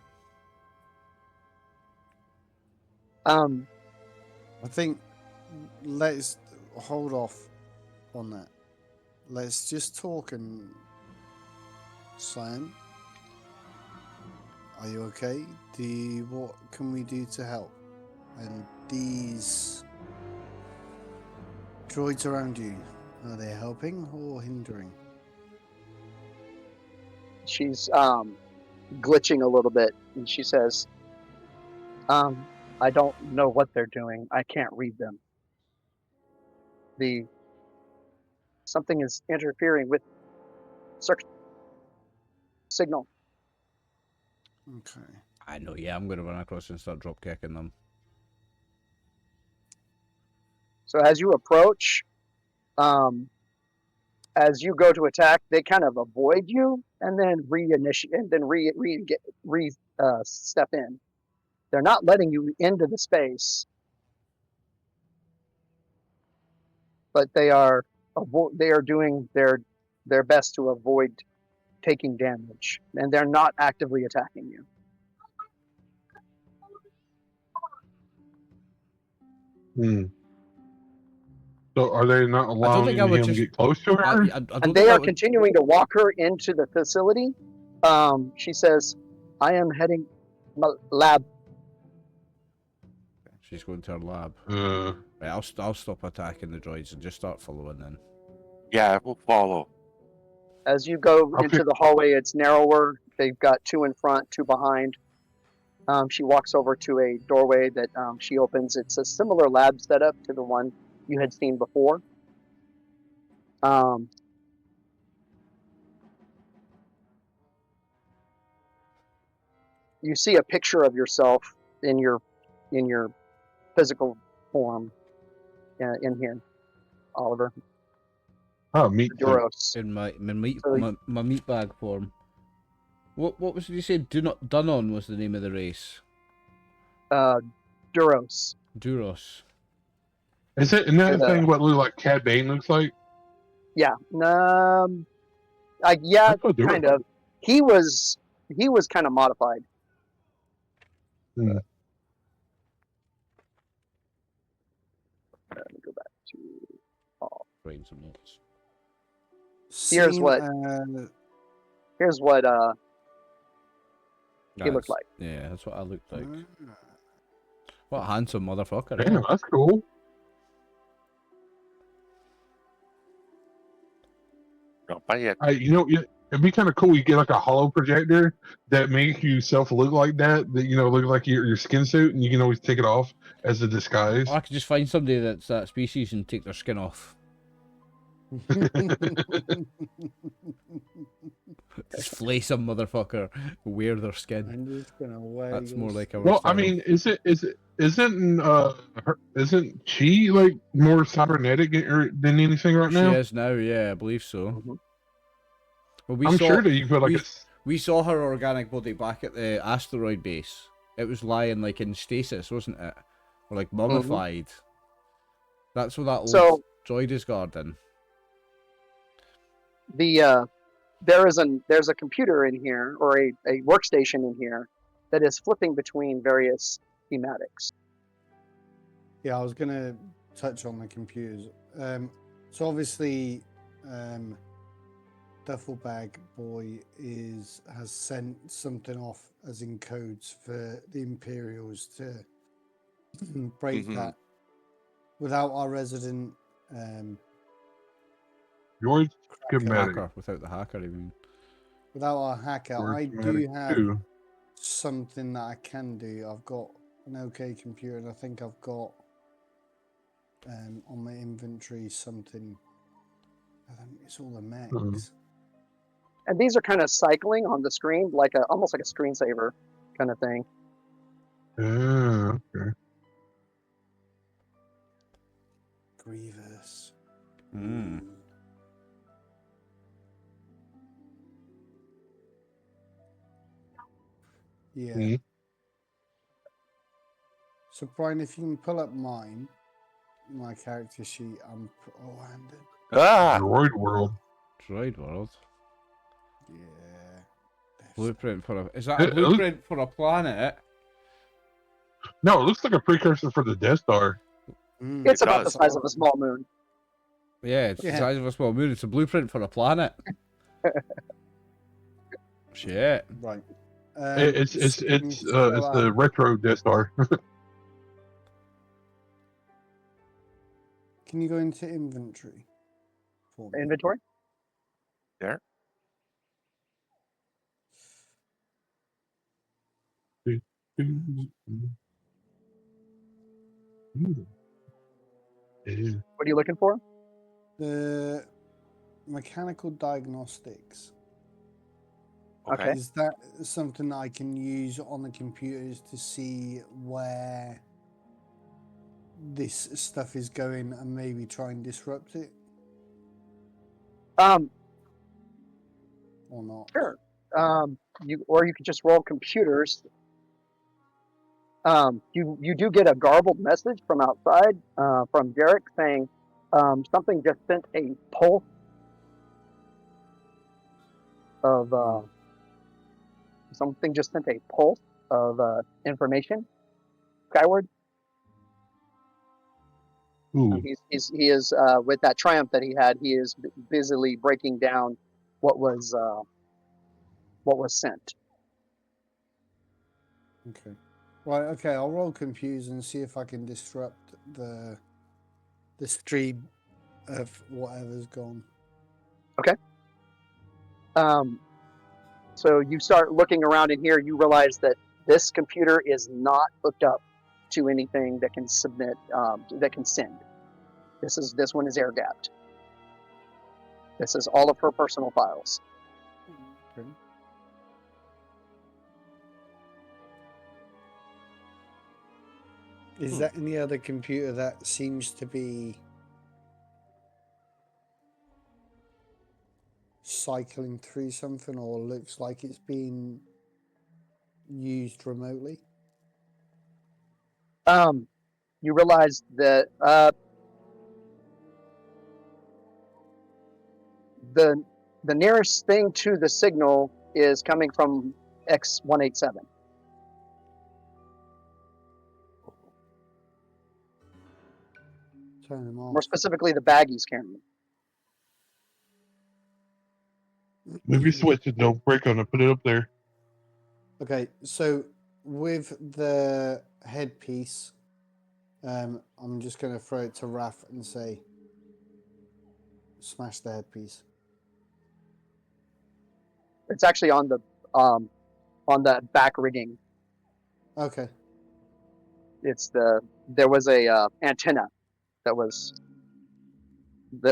I think let's hold off on that. Let's just talk and Cyan, are you okay? What can we do to help? And these droids around you, are they helping or hindering? She's glitching a little bit, and she says, I don't know what they're doing. I can't read them. Something is interfering with signal. Okay. I know, yeah, I'm gonna run across and start drop kicking them. So as you approach, as you go to attack, they kind of avoid you and then reinitiate and then step in. They're not letting you into the space, but they are doing their best to avoid taking damage, and they're not actively attacking you. Hmm. So are they not I don't allowing think I would him to just. get close to her? I don't And think they I are would. continuing to walk her into the facility. She says, I am heading my lab. She's going to her lab. Uh, Right, I'll stop attacking the droids and just start following then. Yeah, we'll follow. As you go Okay. into the hallway, it's narrower. They've got 2 in front, 2 behind. She walks over to a doorway that she opens. It's a similar lab setup to the one you had seen before. You see a picture of yourself in your physical form in here, Oliver. Oh, meat the suit. Duros. In So- my meat bag form. What was it you say? Dunon was the name of the race. Duros. Duros. Isn't that Yeah. thing what look like Cad Bane looks like? Yeah. Yeah, That's what Duros kind of. He was kind of modified. Hmm. Let me go back to. Writing some notes. Here's Seen, what- Here's what he looked That's- like. Yeah, that's what I looked like. Ah. What a handsome motherfucker. Damn, that's cool. Don't buy it. It'd be kind of cool. You get like a hollow projector that makes you self look like that. That look like your skin suit, and you can always take it off as a disguise. Or I could just find somebody that's that species and take their skin off. Just flay some motherfucker, wear their skin. I'm just gonna wait. That's more like our Well, style. I mean, isn't she like more cybernetic than anything right She now? is now, yeah, I believe so. Mhm. Well, we I'm saw sure that you put like we- we saw her organic body back at the asteroid base. It was lying like in stasis, wasn't it? Or like mummified. That's what that old So- droid is guarding. There's a computer in here, or a workstation in here, that is flipping between various thematics. Yeah, I was gonna touch on the computers. So obviously, Duffel Bag Boy has sent something off as in codes for the Imperials to break Mhm. that. Without our resident yours cracker- schematic. Hacker, without the hacker, I mean. without our hacker, Yours I schematic do have too. something that I can do. I've got an OK computer, and I think I've got on my inventory something. I think it's all the mechs. Mhm. And these are kind of cycling on the screen, like almost like a screensaver kind of thing. Yeah, okay. Grievous. Mm. Yeah. Mhm. So Brian, if you can pull up my character sheet, I'm handed. Ah! Droid world. Droid world. Yeah. Death Blueprint for a is that a It looks- blueprint for a planet? No, it looks like a precursor for the Death Star. Star. Mm. It's It about the does. size of a small moon. Yeah, it's Yeah. the size of a small moon. It's a blueprint for a planet. Shit. Right. It's so you can fill it's out- the retro Death Star. Can you go into inventory? For me? Inventory. There. Yeah. What are you looking for? The mechanical diagnostics. Okay. Is that something that I can use on the computers to see where this stuff is going and maybe try and disrupt it or not? Sure. You could just roll computers. You do get a garbled message from outside from Derek saying something just sent a pulse of something just sent a pulse of information skyward. Ooh. He is with that triumph that he had. He is busily breaking down what was sent. Okay. Right, okay, I'll roll confuse and see if I can disrupt the stream of whatever's gone. So you start looking around in here. You realize that this computer is not hooked up to anything that can submit that can send. This one is air gapped. This is all of her personal files. Okay. Is there any other computer that seems to be cycling through something or looks like it's being used remotely? You realize that the nearest thing to the signal is coming from X187. Turn them off. More specifically, the bag he's carrying. Move your switch and don't break on it. Put it up there. Okay, so with the headpiece, I'm just going to throw it to Raph and say, smash the headpiece. It's actually on the back rigging. Okay. There was a antenna that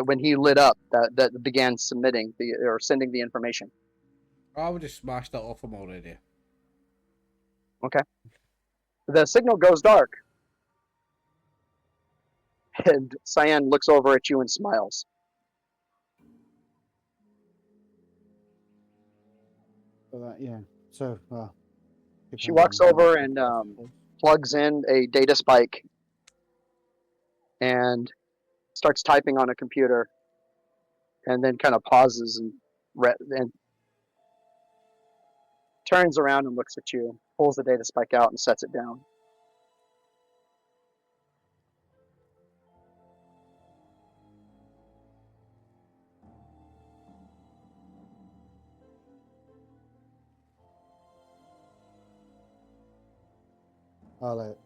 when he lit up that began sending the information. I would just smash that off him already. Okay. The signal goes dark, and Cyan looks over at you and smiles. So that, yeah. So, She walks over and plugs in a data spike and starts typing on a computer, and then kind of pauses and turns around and looks at you, pulls the data spike out and sets it down. I'll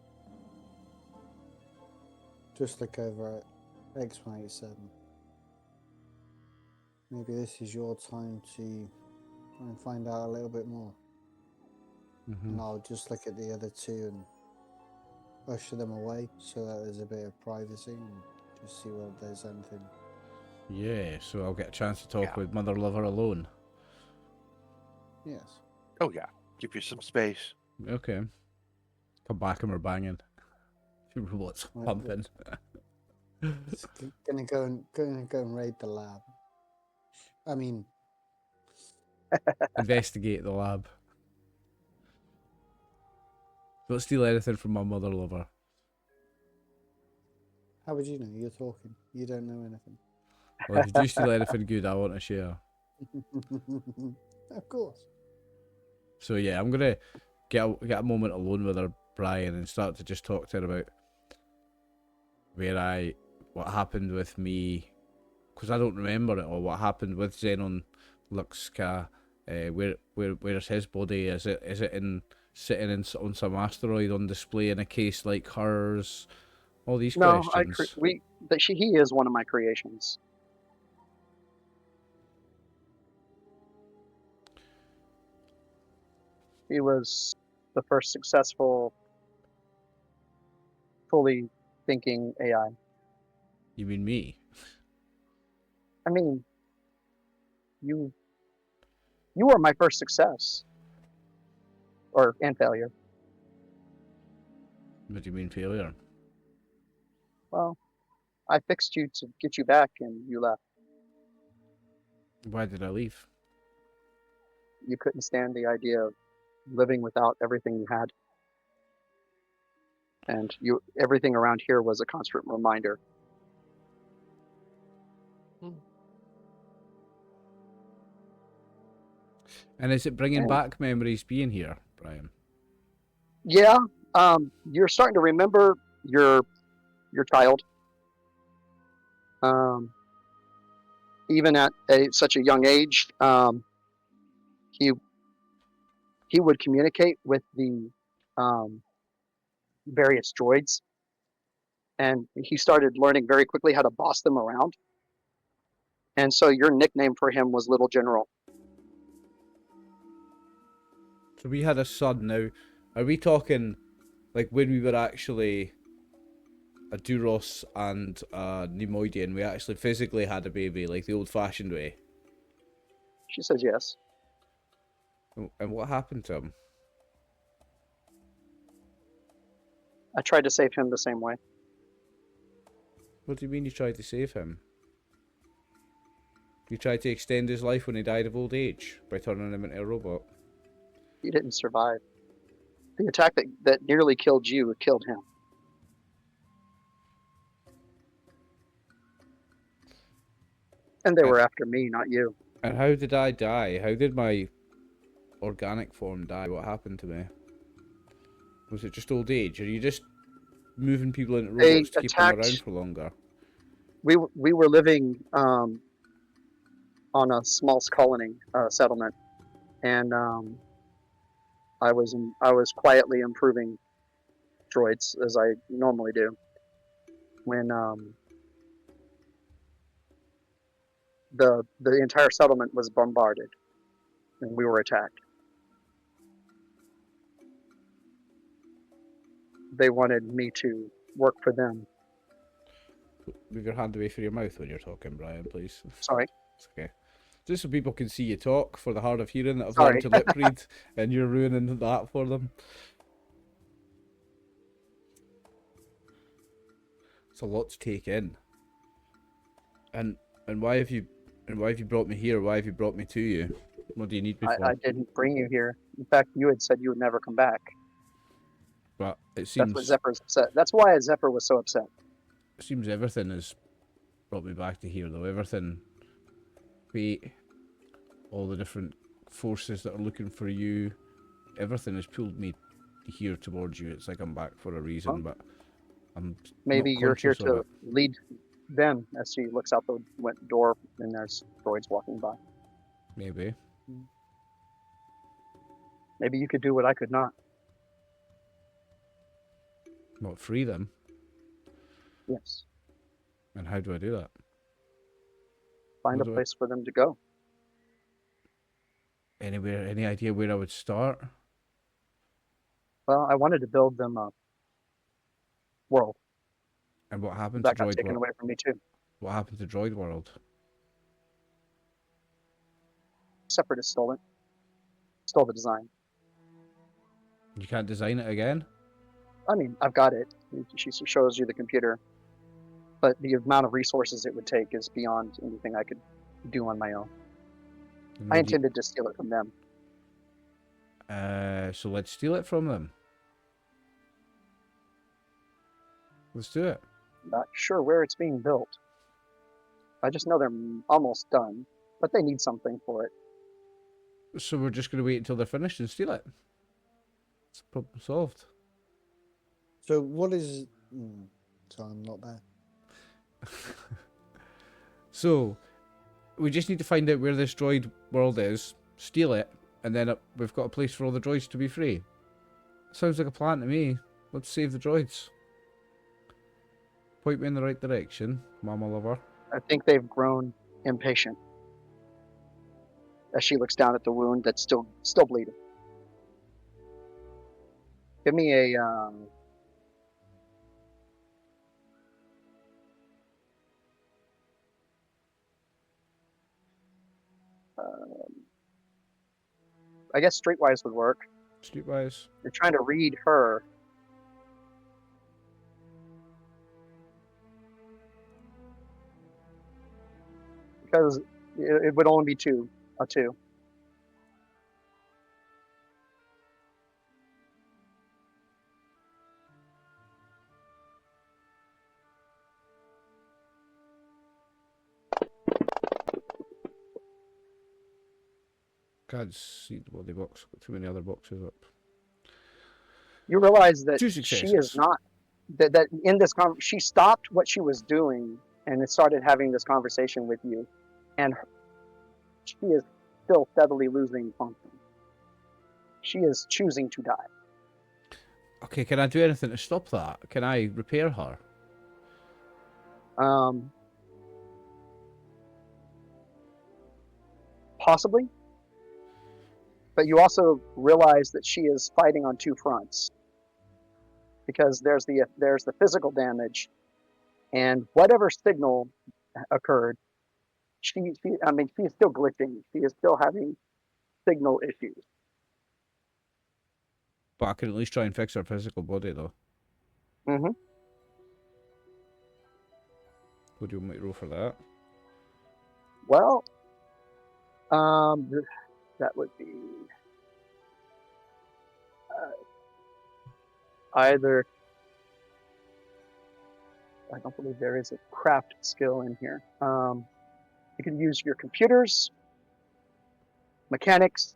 just look over at X187. Maybe this is your time to try and find out a little bit more. And I'll just look at the other two and usher them away so that there's a bit of privacy and just see whether there's anything. Yeah, so I'll get a chance to talk with Mother Lover alone. Yes. Oh yeah, give you some space. Okay. Come back and we're banging. What's Right, pumping? It's gonna go and raid the lab. I mean, Investigate the lab. Don't steal anything from my Mother Lover. how would you know? You're talking. You don't know anything. Well, if you do steal anything good, I want to share. Of course. So yeah, I'm gonna get a moment alone with her, Brian, and start to just talk to her about what happened with me, because I don't remember it, or what happened with Xenon Luxka. Where's his body? Is it sitting on some asteroid on display in a case like hers? All these questions. He is one of my creations. He was the first successful, fully thinking AI. You mean me? I mean, you were my first success, and failure. What do you mean failure? Well, I fixed you to get you back, and you left. Why did I leave? You couldn't stand the idea of living without everything you had, and everything around here was a constant reminder. And is it bringing back memories being here, Brian? Yeah, you're starting to remember your child. Even at such a young age, he would communicate with the various droids, and he started learning very quickly how to boss them around. And so your nickname for him was Little General. So we had a son. Now, are we talking like when we were actually a Duros and a Nemoidian, we actually physically had a baby, like the old-fashioned way? She says yes. And what happened to him? I tried to save him the same way. What do you mean you tried to save him? You tried to extend his life when he died of old age by turning him into a robot. He didn't survive. The attack that nearly killed you killed him. And they were after me, not you. And how did I die? How did my organic form die? What happened to me? Was it just old age? Are you just moving people into They robots to keep them around attacked. for longer? We were living on a small colony settlement, and I was quietly improving droids as I normally do. When the entire settlement was bombarded, and we were attacked. They wanted me to work for them. Move your hand away from your mouth when you're talking, Brian, please. Sorry. It's okay. Just so people can see you talk for the hard of hearing that have Sorry. learned to lip read, and you're ruining that for them. It's a lot to take in. And why have you brought me here? Why have you brought me to you? What do you need me for? I didn't bring you here. In fact, you had said you would never come back. But it That's seems what Zephyr's upset. That's why Zephyr was so upset. everything has brought me back to here, though. Everything, fate, all the different forces that are looking for you, everything has pulled me here towards you. It's like I'm back for a reason, but I'm Maybe not you're here conscious of to it. lead them. As she looks out the door, and there's droids walking by. Maybe. Maybe you could do what I could not. Not free them. Yes. And how do I do that? Find a What do I- place for them to go. Anywhere? Any idea where I would start? Well, I wanted to build them a world. And what happened That to got Droid taken World? away from me too. What happened to Droid World? Separatist stole it. Stole the design. You can't design it again? I mean, I've got it. She shows you the computer. But the amount of resources it would take is beyond anything I could do on my own. And I what do you- intended to steal it from them. So let's steal it from them. Let's do it. Not sure where it's being built. I just know they're almost done, but they need something for it. So we're just going to wait until they're finished and steal it. It's problem solved. So what is? So I'm not there. So we just need to find out where this droid world is, steal it, and then we've got a place for all the droids to be free. Sounds like a plan to me. Let's save the droids. Point me in the right direction, Mama Lover. I think they've grown impatient. As she looks down at the wound that's still bleeding. Give me a I guess streetwise would work. Streetwise. You're trying to read her. Because it would only be a two. Can't see the body box. Got too many other boxes up. You realize that Two she successes. is not that in this she stopped what she was doing and it started having this conversation with you, and she is still steadily losing function. She is choosing to die. Okay, can I do anything to stop that? Can I repair her? Possibly. But you also realize that she is fighting on two fronts. Because there's the physical damage, and whatever signal occurred, she's still glitching. She is still having signal issues. But I can at least try and fix her physical body, though. Mm-hmm. What do you want me to roll for that? Well, That would be either. I don't believe there is a craft skill in here. You can use your computers, mechanics.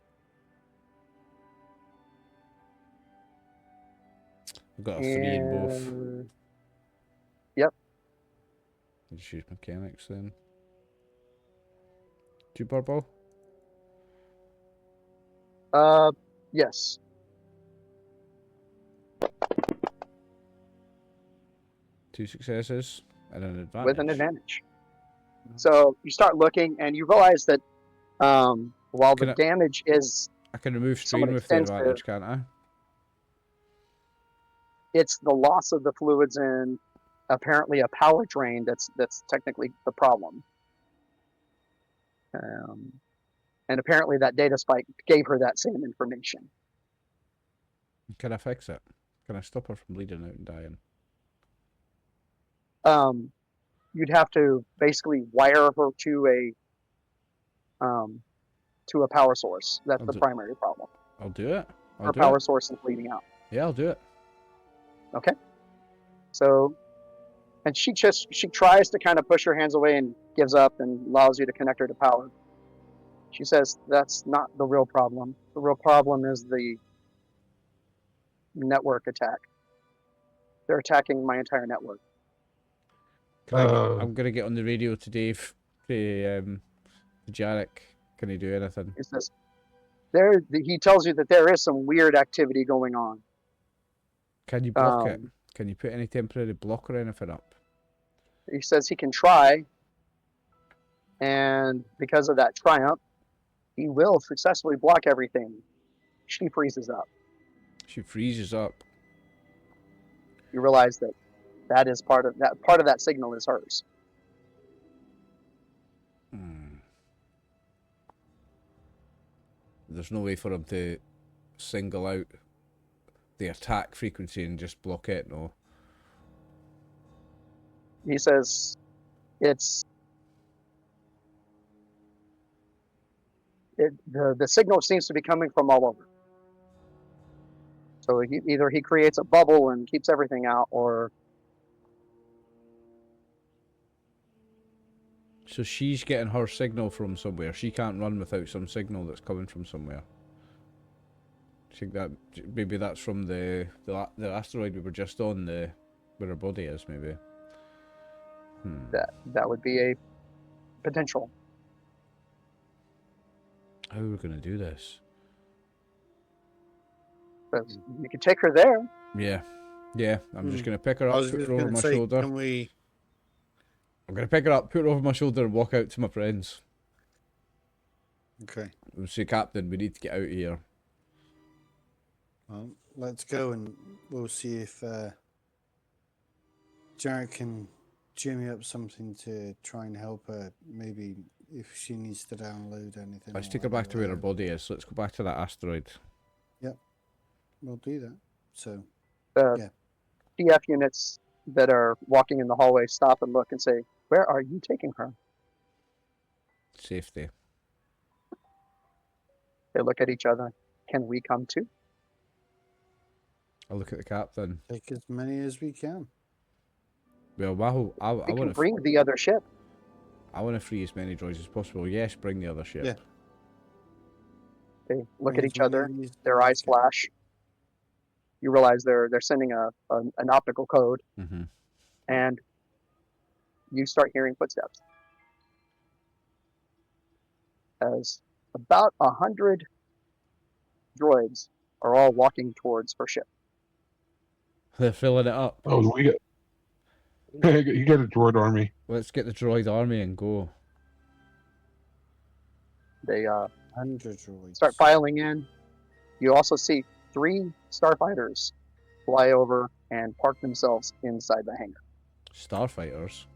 I've got a 3 in both. And yep. Just use mechanics then. Two purple? Yes. Two successes and an advantage. With an advantage. So you start looking and you realize that while the damage is I can remove strain somewhat with the extensive, advantage, can't I? it's the loss of the fluids and apparently a power drain that's technically the problem. And apparently that data spike gave her that same information. Can I fix it? Can I stop her from bleeding out and dying? You'd have to basically wire her to a power source. That's the primary problem. I'll do it. Her power source is bleeding out. Yeah, I'll do it. Okay. So, and she tries to kind of push her hands away and gives up and allows you to connect her to power. She says that's not the real problem. The real problem is the network attack. They're attacking my entire network. I'm gonna get on the radio today to Jarek. Can he do anything? He says he tells you that there is some weird activity going on. Can you block it? Can you put any temporary block or anything up? He says he can try, and because of that triumph, he will successfully block everything. She freezes up. She freezes up. You realize that is part of that signal is hers. There's no way for him to single out the attack frequency and just block it, no? He says the signal seems to be coming from all over. So either he creates a bubble and keeps everything out, or so she's getting her signal from somewhere. She can't run without some signal that's coming from somewhere. I think that maybe that's from the asteroid we were just on, where her body is, maybe. That would be a potential. How are we gonna do this? But you could take her there. Yeah. I'm just gonna pick her up, put her over my shoulder. Can we? I'm gonna pick her up, put her over my shoulder, and walk out to my friends. Okay. And say, Captain, we need to get out of here. Well, let's go and we'll see if Jared can jimmy up something to try and help her. Maybe if she needs to download anything. Let's take her back to where her body is. Let's go back to that asteroid. Yep. We'll do that. So, yeah. DF units that are walking in the hallway stop and look and say, "Where are you taking her?" Safety. They look at each other. Can we come too? I'll look at the captain. Take as many as we can. Well, I We can want to bring the other ship. I want to free as many droids as possible. Yes, bring the other ship. Yeah. They look Bring at as each other. many as Their we eyes can. flash. You realize they're sending an optical code, and you start hearing footsteps. As about 100 droids are all walking towards her ship. They're filling it up. Oh, you got a droid army. Let's get the droid army and go. They 100 droids. start filing in. You also see 3 starfighters fly over and park themselves inside the hangar. Starfighters.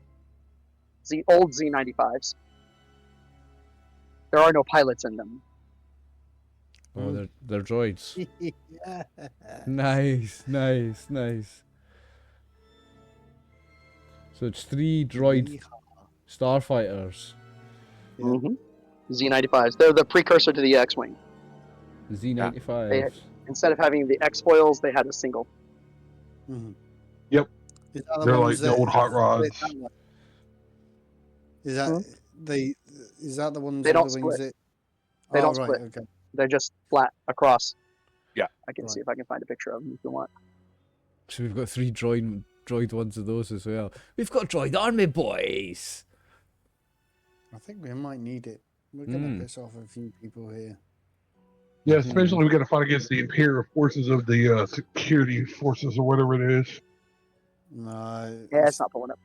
The old Z95s. There are no pilots in them. Oh, they're droids. Yeah. Nice. So it's 3 droid starfighters. Yeah. Z95s. They're the precursor to the X-wing. The Z95s. Instead of having the X foils, they had a single. Mhm. Yep. Is that the They're ones like the old hot split rods. that way? Is that Is that the ones They with don't the wings split. that? They Oh, don't right. split. Okay. They're just flat across. Yeah. I can see Right. if I can find a picture of them if you want. So we've got 3 droid ones of those as well. We've got droid army, boys. I think we might need it. We're gonna piss off a few people here. Yeah, especially we got to fight against the Imperial forces of the security forces or whatever it is. No. Yeah, it's not pulling up.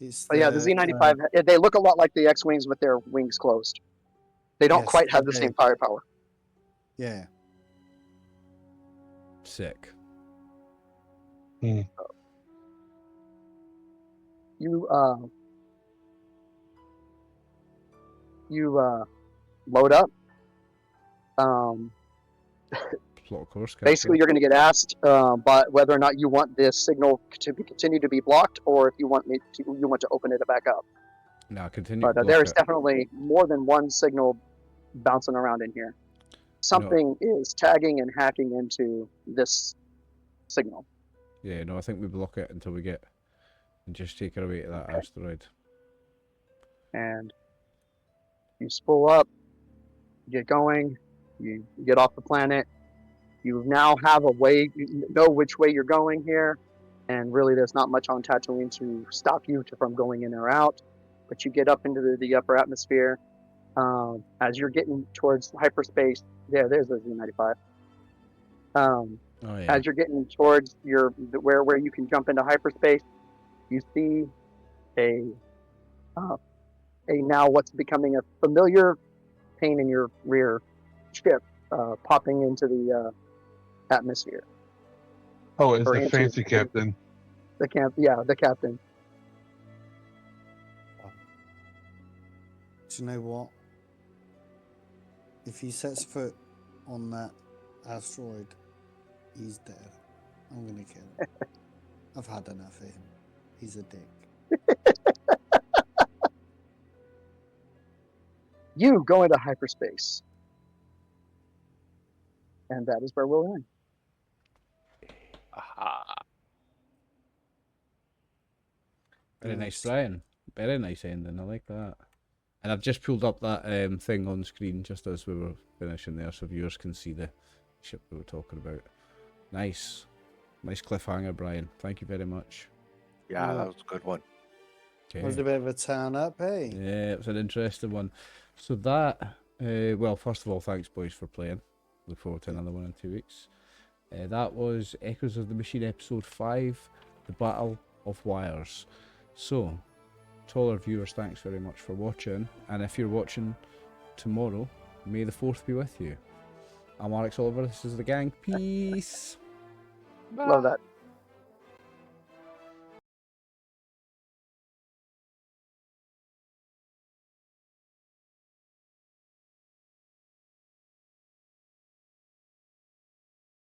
It's But yeah, the Z95, they look a lot like the X-wings with their wings closed. They don't Yes, quite have they the do. same firepower. Yeah. Sick. You load up. Plot of course, Basically, you're going to get asked but whether or not you want this signal to continue to be blocked, or if you want to open it back up. Nah, continue. But there is definitely more than one signal bouncing around in here. Something is tagging and hacking into this signal. Yeah, no, I think we block it until we get and just take her away to that asteroid. And you spool up, get going, you get off the planet. You now have a way, you know which way you're going here, and really there's not much on Tatooine to stop you from going in or out. But you get up into the upper atmosphere. As you're getting towards hyperspace, there's the Z95. As you're getting towards where you can jump into hyperspace, you see a now what's becoming a familiar pain in your rear ship popping into the atmosphere. Oh, it's Or the into fancy captain. the captain. Do you know what? If he sets foot on that asteroid, he's dead. I'm gonna kill him. I've had enough of him. He's a dick. You go into hyperspace. And that is where we'll end. Aha. Very nice, Brian. Very nice ending. I like that. And I've just pulled up that thing on screen just as we were finishing there, so viewers can see the ship we were talking about. Nice. Nice cliffhanger, Brian. Thank you very much. Yeah, that was a good one. It was a bit of a turn up, hey? Yeah, it was an interesting one. So that, well, first of all, thanks, boys, for playing. Look forward to another one in 2 weeks. That was Echoes of the Machine, Episode 5, The Battle of Wires. So, to all our viewers, thanks very much for watching. And if you're watching tomorrow, may the 4th be with you. I'm RxOliver, this is the gang. Peace. Love that.